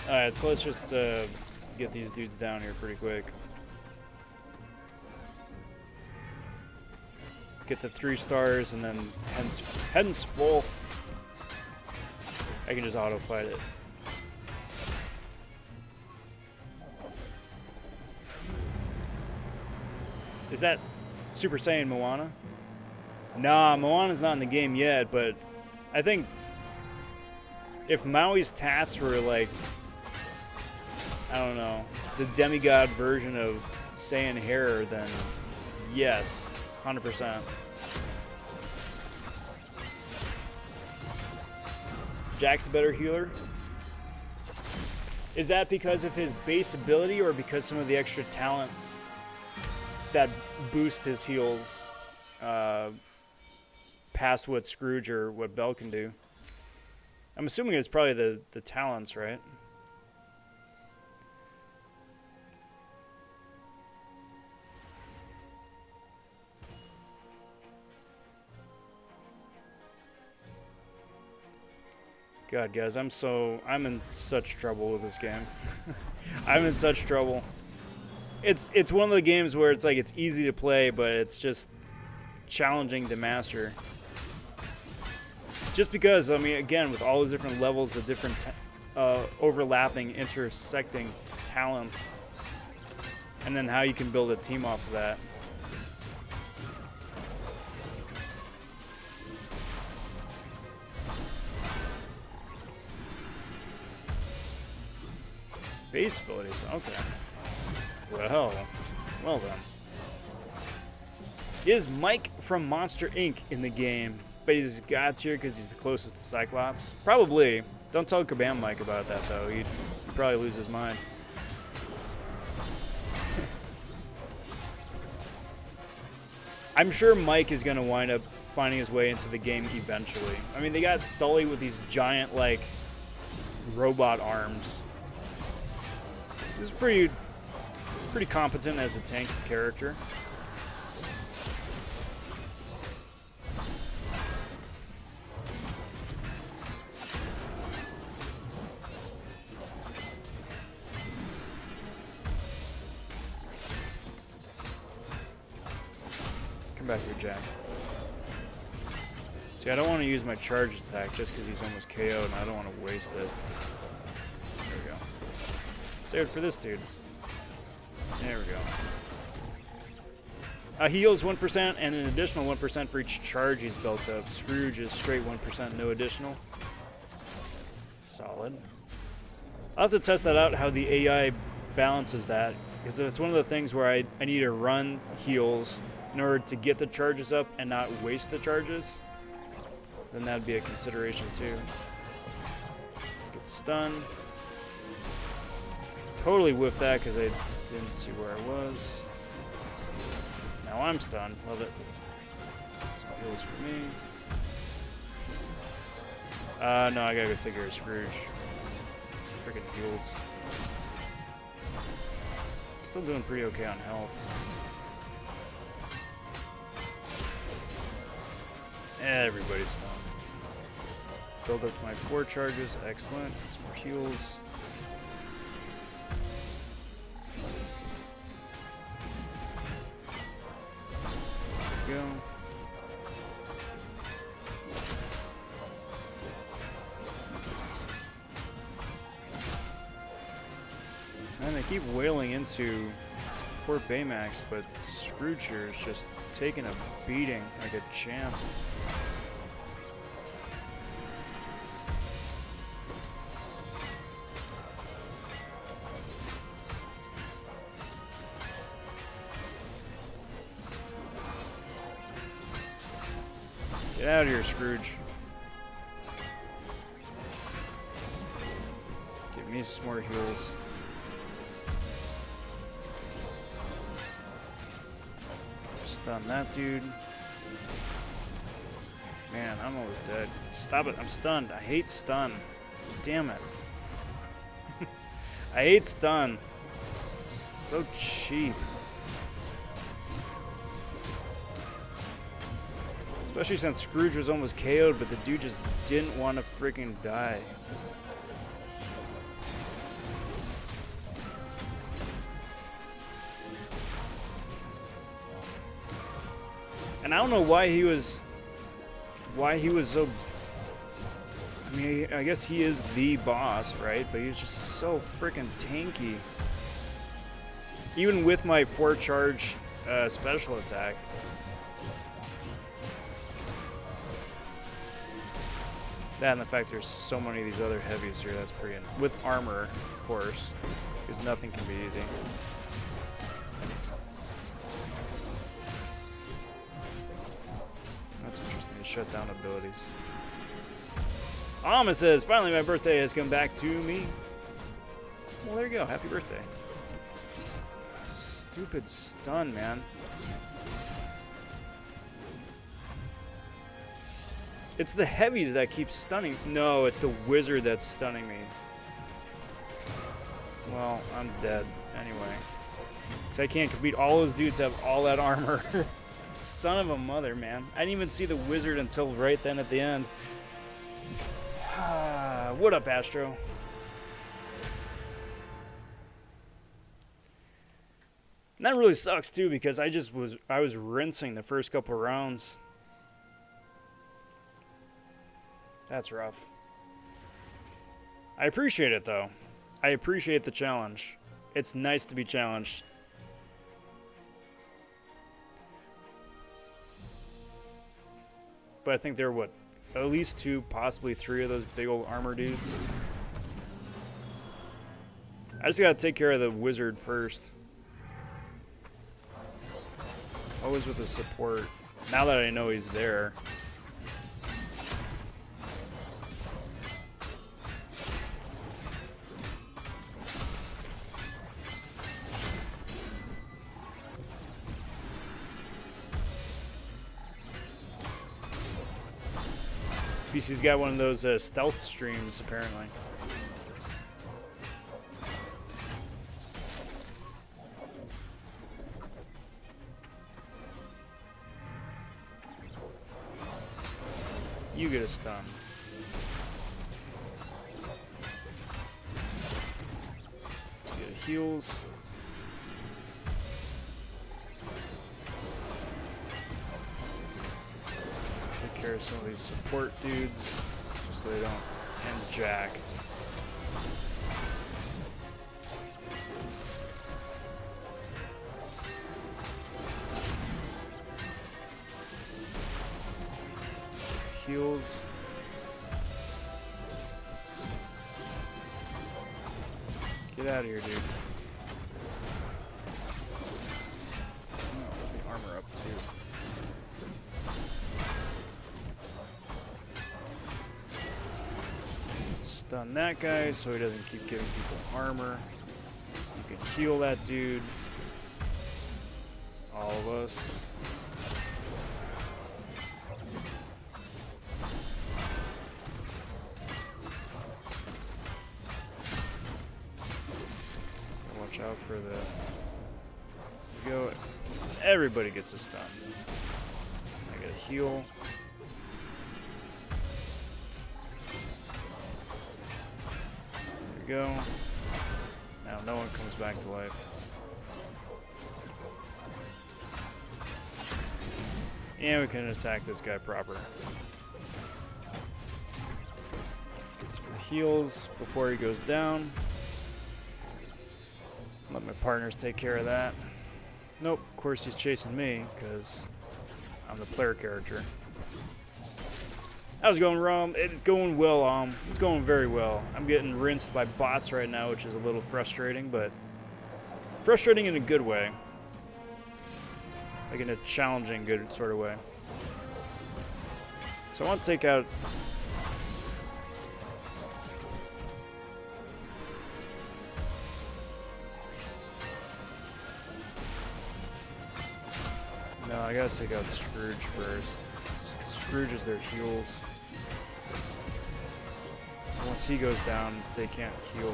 [SPEAKER 1] Alright, so let's just get these dudes down here pretty quick. Get the 3 stars, and then henceforth, I can just auto fight it. Is that Super Saiyan Moana? Nah, Moana's not in the game yet, but I think if Maui's tats were like, I don't know, the demigod version of Saiyan hair, then yes, 100%. Jack's the better healer. Is that because of his base ability or because some of the extra talents that boost his heals past what Scrooge or what Belle can do? I'm assuming it's probably the talents, right? God, guys, I'm in such trouble with this game. I'm in such trouble. It's one of the games where it's like it's easy to play, but it's just challenging to master. Just because, I mean, again, with all those different levels of different overlapping, intersecting talents, and then how you can build a team off of that. Base abilities, okay. Well then. Is Mike from Monster Inc. in the game? But he's God's here because he's the closest to Cyclops? Probably. Don't tell Kabam Mike about that, though. He'd probably lose his mind. I'm sure Mike is going to wind up finding his way into the game eventually. I mean, they got Sully with these giant, like, robot arms. This is pretty competent as a tank character. back here, Jack. See, I don't want to use my charge attack just because he's almost KO'd, and I don't want to waste it. There we go. Save it for this dude. There we go. He heals 1% and an additional 1% for each charge he's built up. Scrooge is straight 1%, no additional. Solid. I'll have to test that out, how the AI balances that. Because it's one of the things where I need to run heals in order to get the charges up and not waste the charges. Then that'd be a consideration too. Get stunned. Totally whiffed that because I didn't see where I was. Now I'm stunned. Love it. Some heals for me. No, I gotta go take care of Scrooge. Freaking heals. Still doing pretty okay on health. Everybody's stunned. Build up to my 4 charges. Excellent. Some more heals. There we go. And they keep wailing into poor Baymax, but Scrooge here is just taking a beating like a champ. Get out of here, Scrooge. Give me some more heals. Stun that dude. Man, I'm almost dead. Stop it, I'm stunned. I hate stun. Damn it. I hate stun. It's so cheap. Especially since Scrooge was almost KO'd, but the dude just didn't want to freaking die. And I don't know why he was so, I mean, I guess he is the boss, right? But he's just so freaking tanky. Even with my 4 charge special attack. That and the fact there's so many of these other heavies here, that's pretty, with armor, of course, because nothing can be easy. That's interesting, to shut down abilities. Alma says, finally my birthday has come back to me. Well, there you go, happy birthday. Stupid stun, man. It's the heavies that keep stunning. No, it's the wizard that's stunning me. Well, I'm dead anyway. So I can't compete. All those dudes have all that armor. Son of a mother, man. I didn't even see the wizard until right then at the end. What up, Astro? And that really sucks too, because I was rinsing the first couple rounds. That's rough. I appreciate it, though. I appreciate the challenge. It's nice to be challenged. But I think there are, what, at least 2, possibly 3 of those big old armor dudes. I just gotta take care of the wizard first. Always with the support. Now that I know he's there. BC's got one of those stealth streams, apparently. You get a stun. Get a heals. care of some of these support dudes, just so they don't end Jack. Heals. Get out of here, dude. Oh, the armor up too. Stun that guy so he doesn't keep giving people armor. You can heal that dude. All of us. Watch out for the... Go. Everybody gets a stun. I get a heal. There we go. Now no one comes back to life. And we can attack this guy proper. Get some heals before he goes down. Let my partners take care of that. Nope, of course he's chasing me, because I'm the player character. How's it going, Rom? It's going well, it's going very well. I'm getting rinsed by bots right now, which is a little frustrating, but frustrating in a good way. Like in a challenging, good sort of way. So I want to take out... No, I gotta take out Scrooge first. Scrooge is their heals. So once he goes down, they can't heal.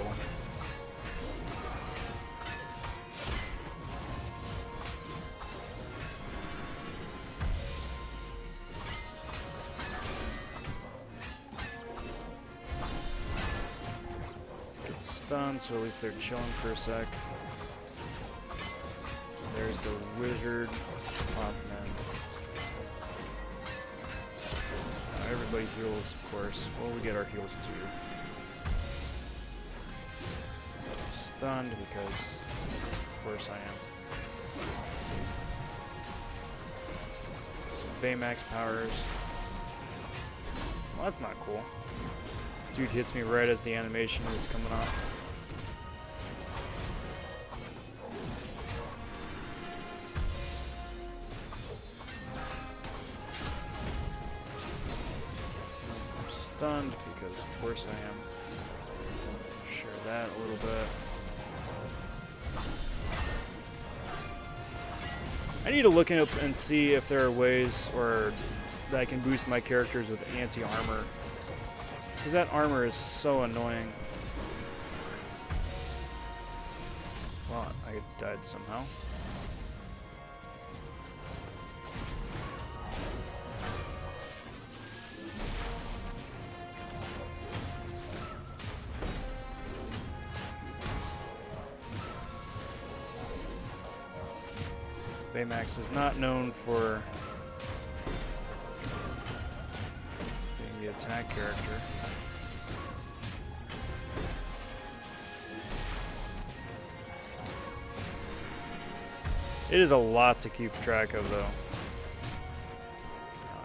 [SPEAKER 1] Get the stun, so at least they're chilling for a sec. There's the wizard. Everybody heals, of course. Well, we get our heals too. I'm stunned because, of course, I am. Some Baymax powers. Well, that's not cool. Dude hits me right as the animation is coming off. Stunned because of course I am. Share that a little bit. I need to look up and see if there are ways or that I can boost my characters with anti-armor, because that armor is so annoying. Well, I died somehow. Baymax is not known for being the attack character. It is a lot to keep track of, though.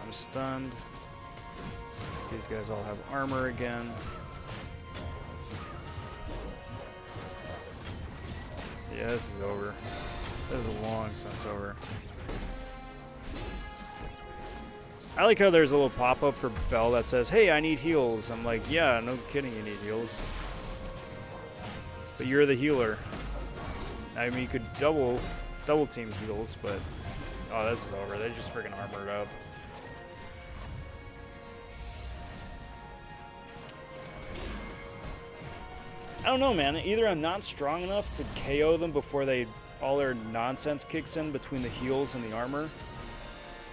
[SPEAKER 1] I'm stunned. These guys all have armor again. Yeah, this is over. This is long since over. I like how there's a little pop-up for Belle that says, "Hey, I need heals." I'm like, yeah, no kidding, you need heals. But you're the healer. I mean, you could double team heals, but oh, this is over. They just freaking armored up. I don't know, man. Either I'm not strong enough to KO them before all their nonsense kicks in between the heals and the armor,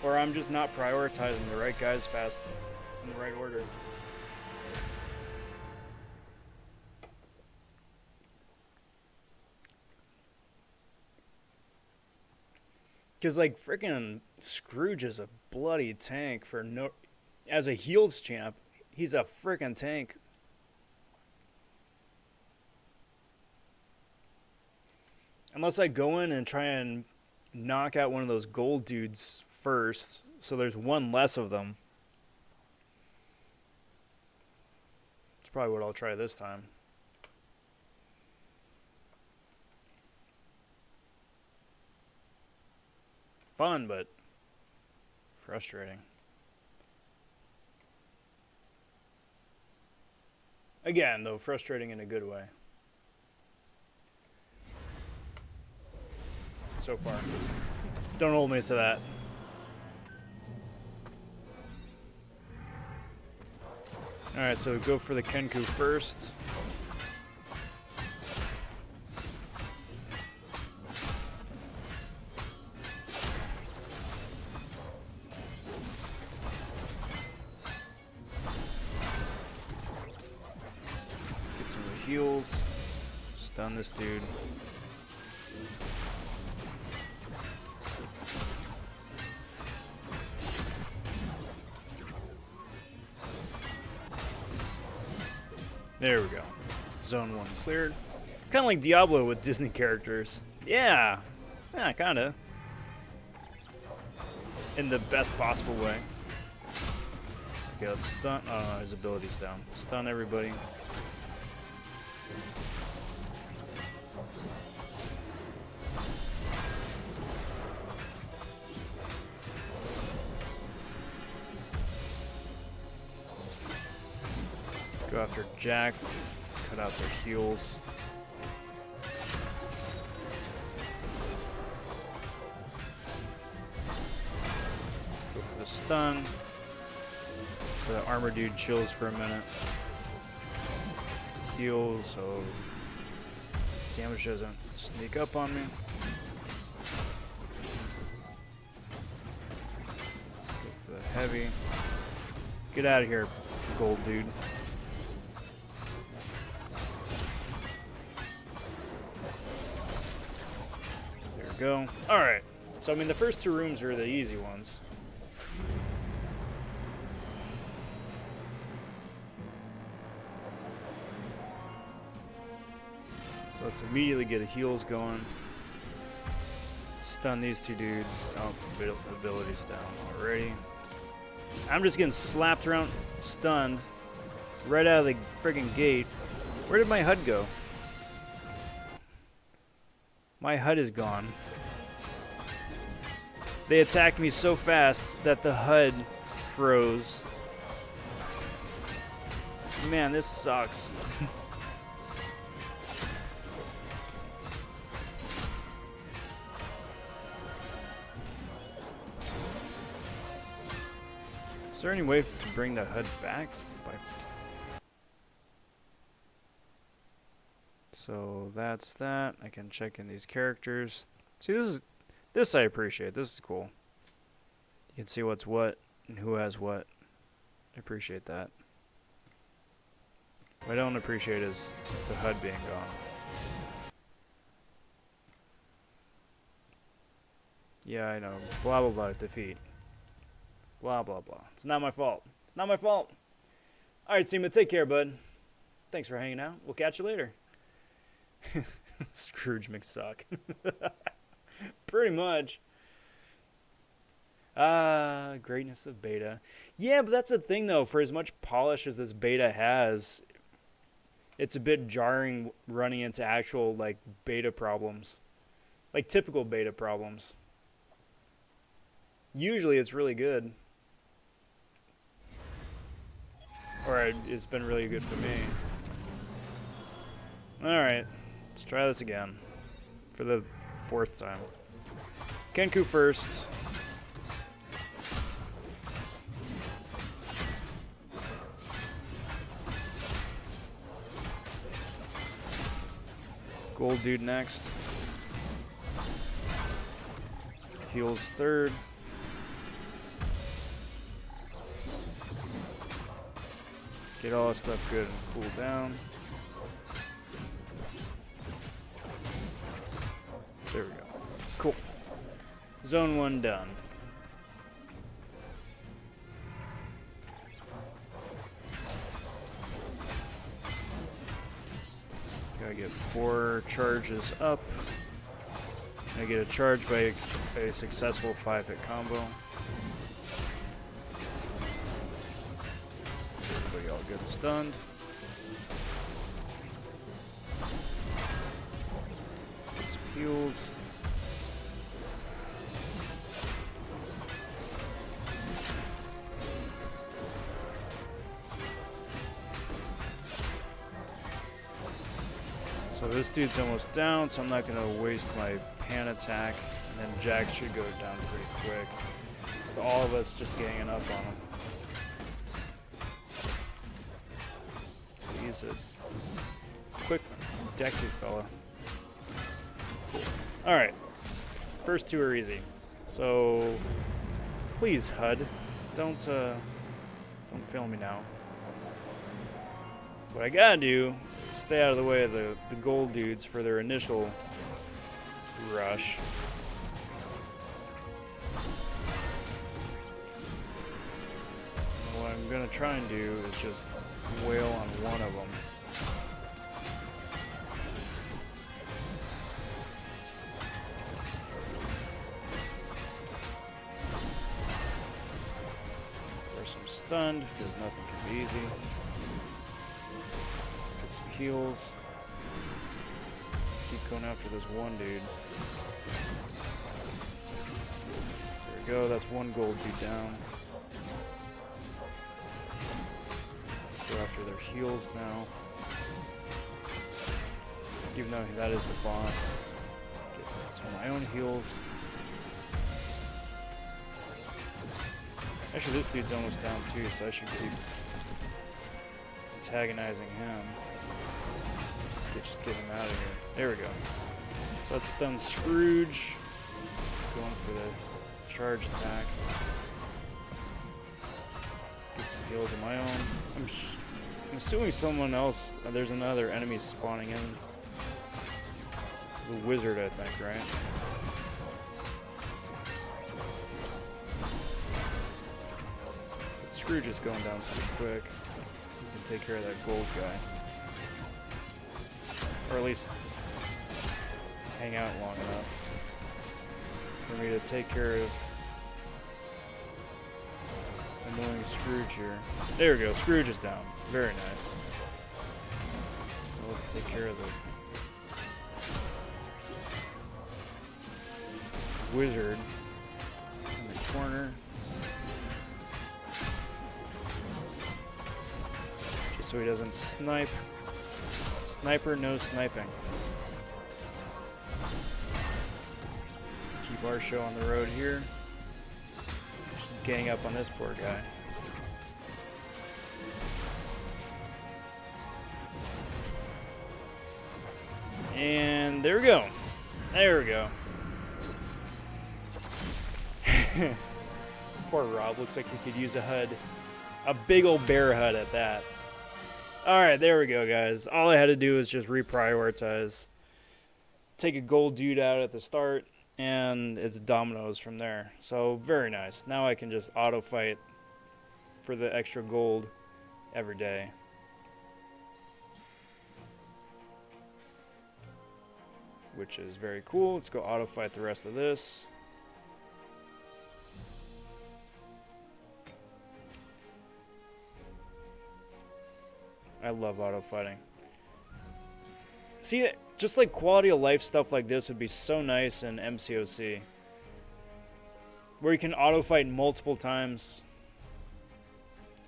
[SPEAKER 1] or I'm just not prioritizing the right guys fast in the right order. Because, like, freaking Scrooge is a bloody tank for no... as a heals champ, he's a freaking tank. Unless I go in and try and knock out one of those gold dudes first, so there's one less of them. That's probably what I'll try this time. Fun, but frustrating. Again, though, frustrating in a good way. So far. Don't hold me to that. Alright, so go for the Kenku first. Get some of the heals. Stun this dude. There we go. Zone 1 cleared. Kind of like Diablo with Disney characters. Yeah. Yeah, kind of. In the best possible way. Okay, let's stun. Oh, no, his ability's down. Stun everybody. Go after Jack, cut out their heals. Go for the stun. So that armor dude chills for a minute. Heal, so damage doesn't sneak up on me. Go for the heavy. Get out of here, gold dude. Go. Alright. So, I mean, the first two rooms are the easy ones. So let's immediately get the heals going. Stun these two dudes. Oh, abilities down already. I'm just getting slapped around, stunned, right out of the friggin' gate. Where did my HUD go? My HUD is gone. They attacked me so fast that the HUD froze. Man, this sucks. Is there any way to bring the HUD back? So that's that. I can check in these characters. See, this I appreciate. This is cool. You can see what's what and who has what. I appreciate that. What I don't appreciate is the HUD being gone. Yeah, I know. Blah, blah, blah. Defeat. Blah, blah, blah. It's not my fault. It's not my fault. Alright, Seema, take care, bud. Thanks for hanging out. We'll catch you later. Scrooge McDuck. Pretty much. Greatness of beta. Yeah, but that's the thing, though. For as much polish as this beta has, it's a bit jarring running into actual, like, beta problems. Like, typical beta problems. Usually it's really good. Or it's been really good for me. Alright. Let's try this again. For the 4th time. Kenku first. Gold dude next. Heals third. Get all that stuff good and cool down. There we go. Cool. Zone 1 done. I get 4 charges up. I get a charge by a successful 5-hit combo. Everybody all good and stunned. Get some heals. So this dude's almost down, so I'm not going to waste my pan attack. And then Jack should go down pretty quick. With all of us just ganging up on him. He's a quick, Dexy fella. Cool. Alright. First 2 are easy. So, please, HUD, don't fail me now. What I gotta do is stay out of the way of the gold dudes for their initial rush. And what I'm gonna try and do is just wail on one of them. There's some stunned because nothing can be easy. Get some heals. Keep going after this one dude. There we go, that's one gold dude down. Go after their heals now. Even though that is the boss. Get some of my own heals. Actually, this dude's almost down too, so I should keep antagonizing him. Just get him out of here. There we go. So that stuns Scrooge. Going for the charge attack. Get some heals of my own. I'm assuming someone else, there's another enemy spawning in. The wizard, I think, right? But Scrooge is going down pretty quick. You can take care of that gold guy. Or at least hang out long enough for me to take care of annoying Scrooge here. There we go, Scrooge is down. Very nice. So let's take care of the wizard in the corner. Just so he doesn't snipe. Sniper, no sniping. Keep our show on the road here. Just gang up on this poor guy. And there we go. There we go. Poor Rob. Looks like he could use a HUD. A big old bear HUD at that. Alright, there we go, guys. All I had to do was just reprioritize. Take a gold dude out at the start, and it's dominoes from there. So, very nice. Now I can just auto-fight for the extra gold every day. Which is very cool. Let's go auto-fight the rest of this. I love auto-fighting. See, just like quality of life stuff like this would be so nice in MCOC. Where you can auto-fight multiple times.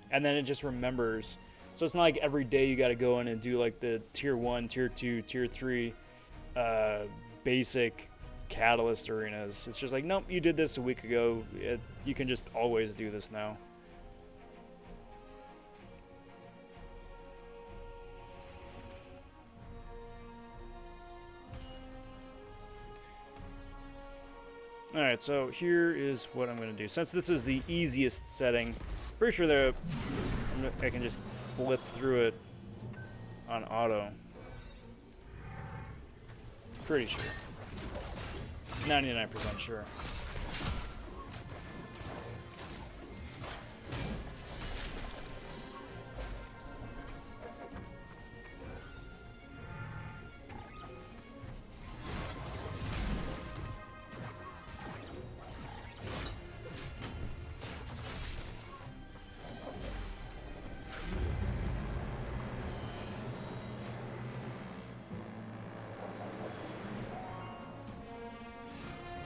[SPEAKER 1] And then it just remembers. So it's not like every day you gotta go in and do like the tier 1, tier 2, tier 3 basic catalyst arenas. It's just like, nope, you did this a week ago. You can just always do this now. Alright, so here is what I'm going to do. Since this is the easiest setting, pretty sure I can just blitz through it on auto. Pretty sure. 99% sure.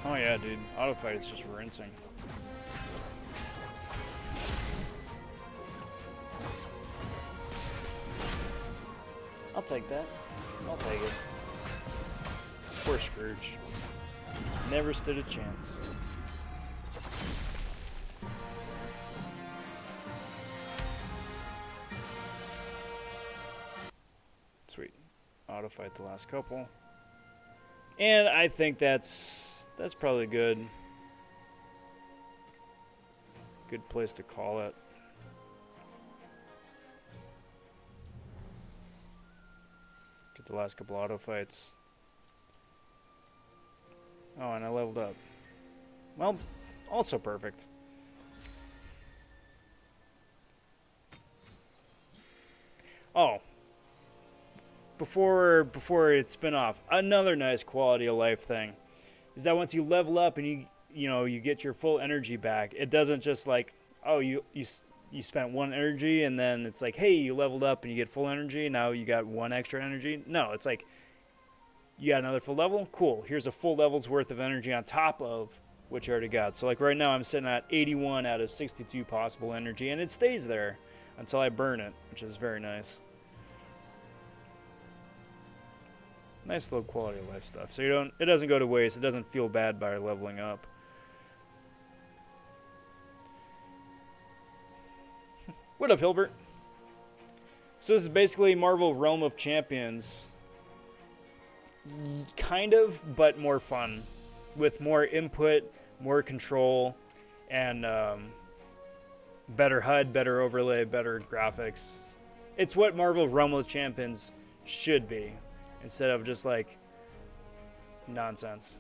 [SPEAKER 1] Oh yeah, dude. Auto fight is just rinsing. I'll take that. I'll take it. Poor Scrooge. Never stood a chance. Sweet. Auto fight the last couple. And I think that's probably good. Good place to call it. Get the last couple auto fights. Oh, and I leveled up. Well, also perfect. Oh. Before it spin off, another nice quality of life thing is that once you level up and you get your full energy back, it doesn't just like, oh, you spent one energy and then it's like, hey, you leveled up and you get full energy, now you got one extra energy. No, it's like you got another full level, cool, here's a full level's worth of energy on top of what you already got. So like right now I'm sitting at 81 out of 62 possible energy, and it stays there until I burn it, which is very nice. Nice little quality of life stuff. So it doesn't go to waste. It doesn't feel bad by leveling up. What up, Hilbert? So this is basically Marvel Realm of Champions. Kind of, but more fun. With more input, more control, and better HUD, better overlay, better graphics. It's what Marvel Realm of Champions should be, instead of just like nonsense.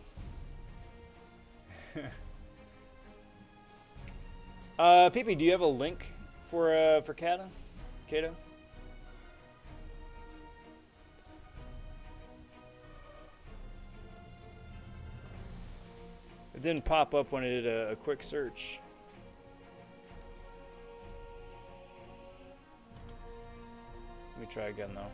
[SPEAKER 1] PP, do you have a link for Kato? It didn't pop up when I did a quick search. Let me try again though.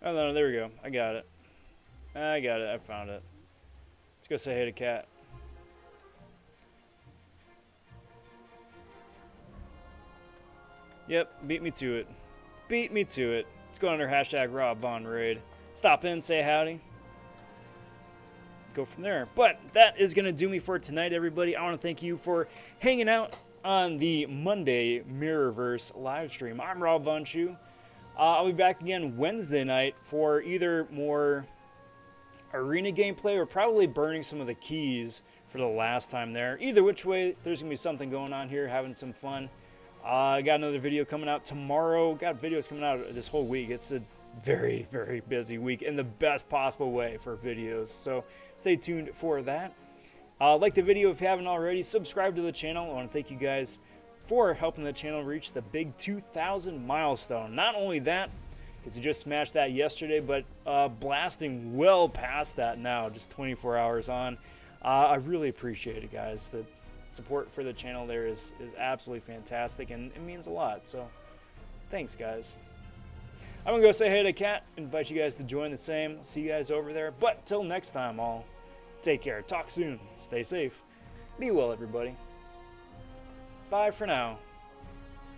[SPEAKER 1] Oh, no, there we go. I got it. I found it. Let's go say hey to Cat. Yep, beat me to it. Beat me to it. Let's go under hashtag rob.vonshoe. Stop in, say howdy. Go from there. But that is going to do me for tonight, everybody. I want to thank you for hanging out on the Monday Mirrorverse live stream. I'm rob.vonshoe. I'll be back again Wednesday night for either more arena gameplay or probably burning some of the keys for the last time there. Either which way, there's going to be something going on here, having some fun. I got another video coming out tomorrow. Got videos coming out this whole week. It's a very, very busy week in the best possible way for videos. So stay tuned for that. Like the video if you haven't already. Subscribe to the channel. I want to thank you guys for helping the channel reach the big 2,000 milestone. Not only that, because we just smashed that yesterday, but blasting well past that now, just 24 hours on. I really appreciate it, guys. The support for the channel there is absolutely fantastic, and it means a lot. So thanks, guys. I'm gonna go say hey to Kat, invite you guys to join the same. I'll see you guys over there, but till next time, all take care, talk soon, stay safe, be well, everybody. Bye for now.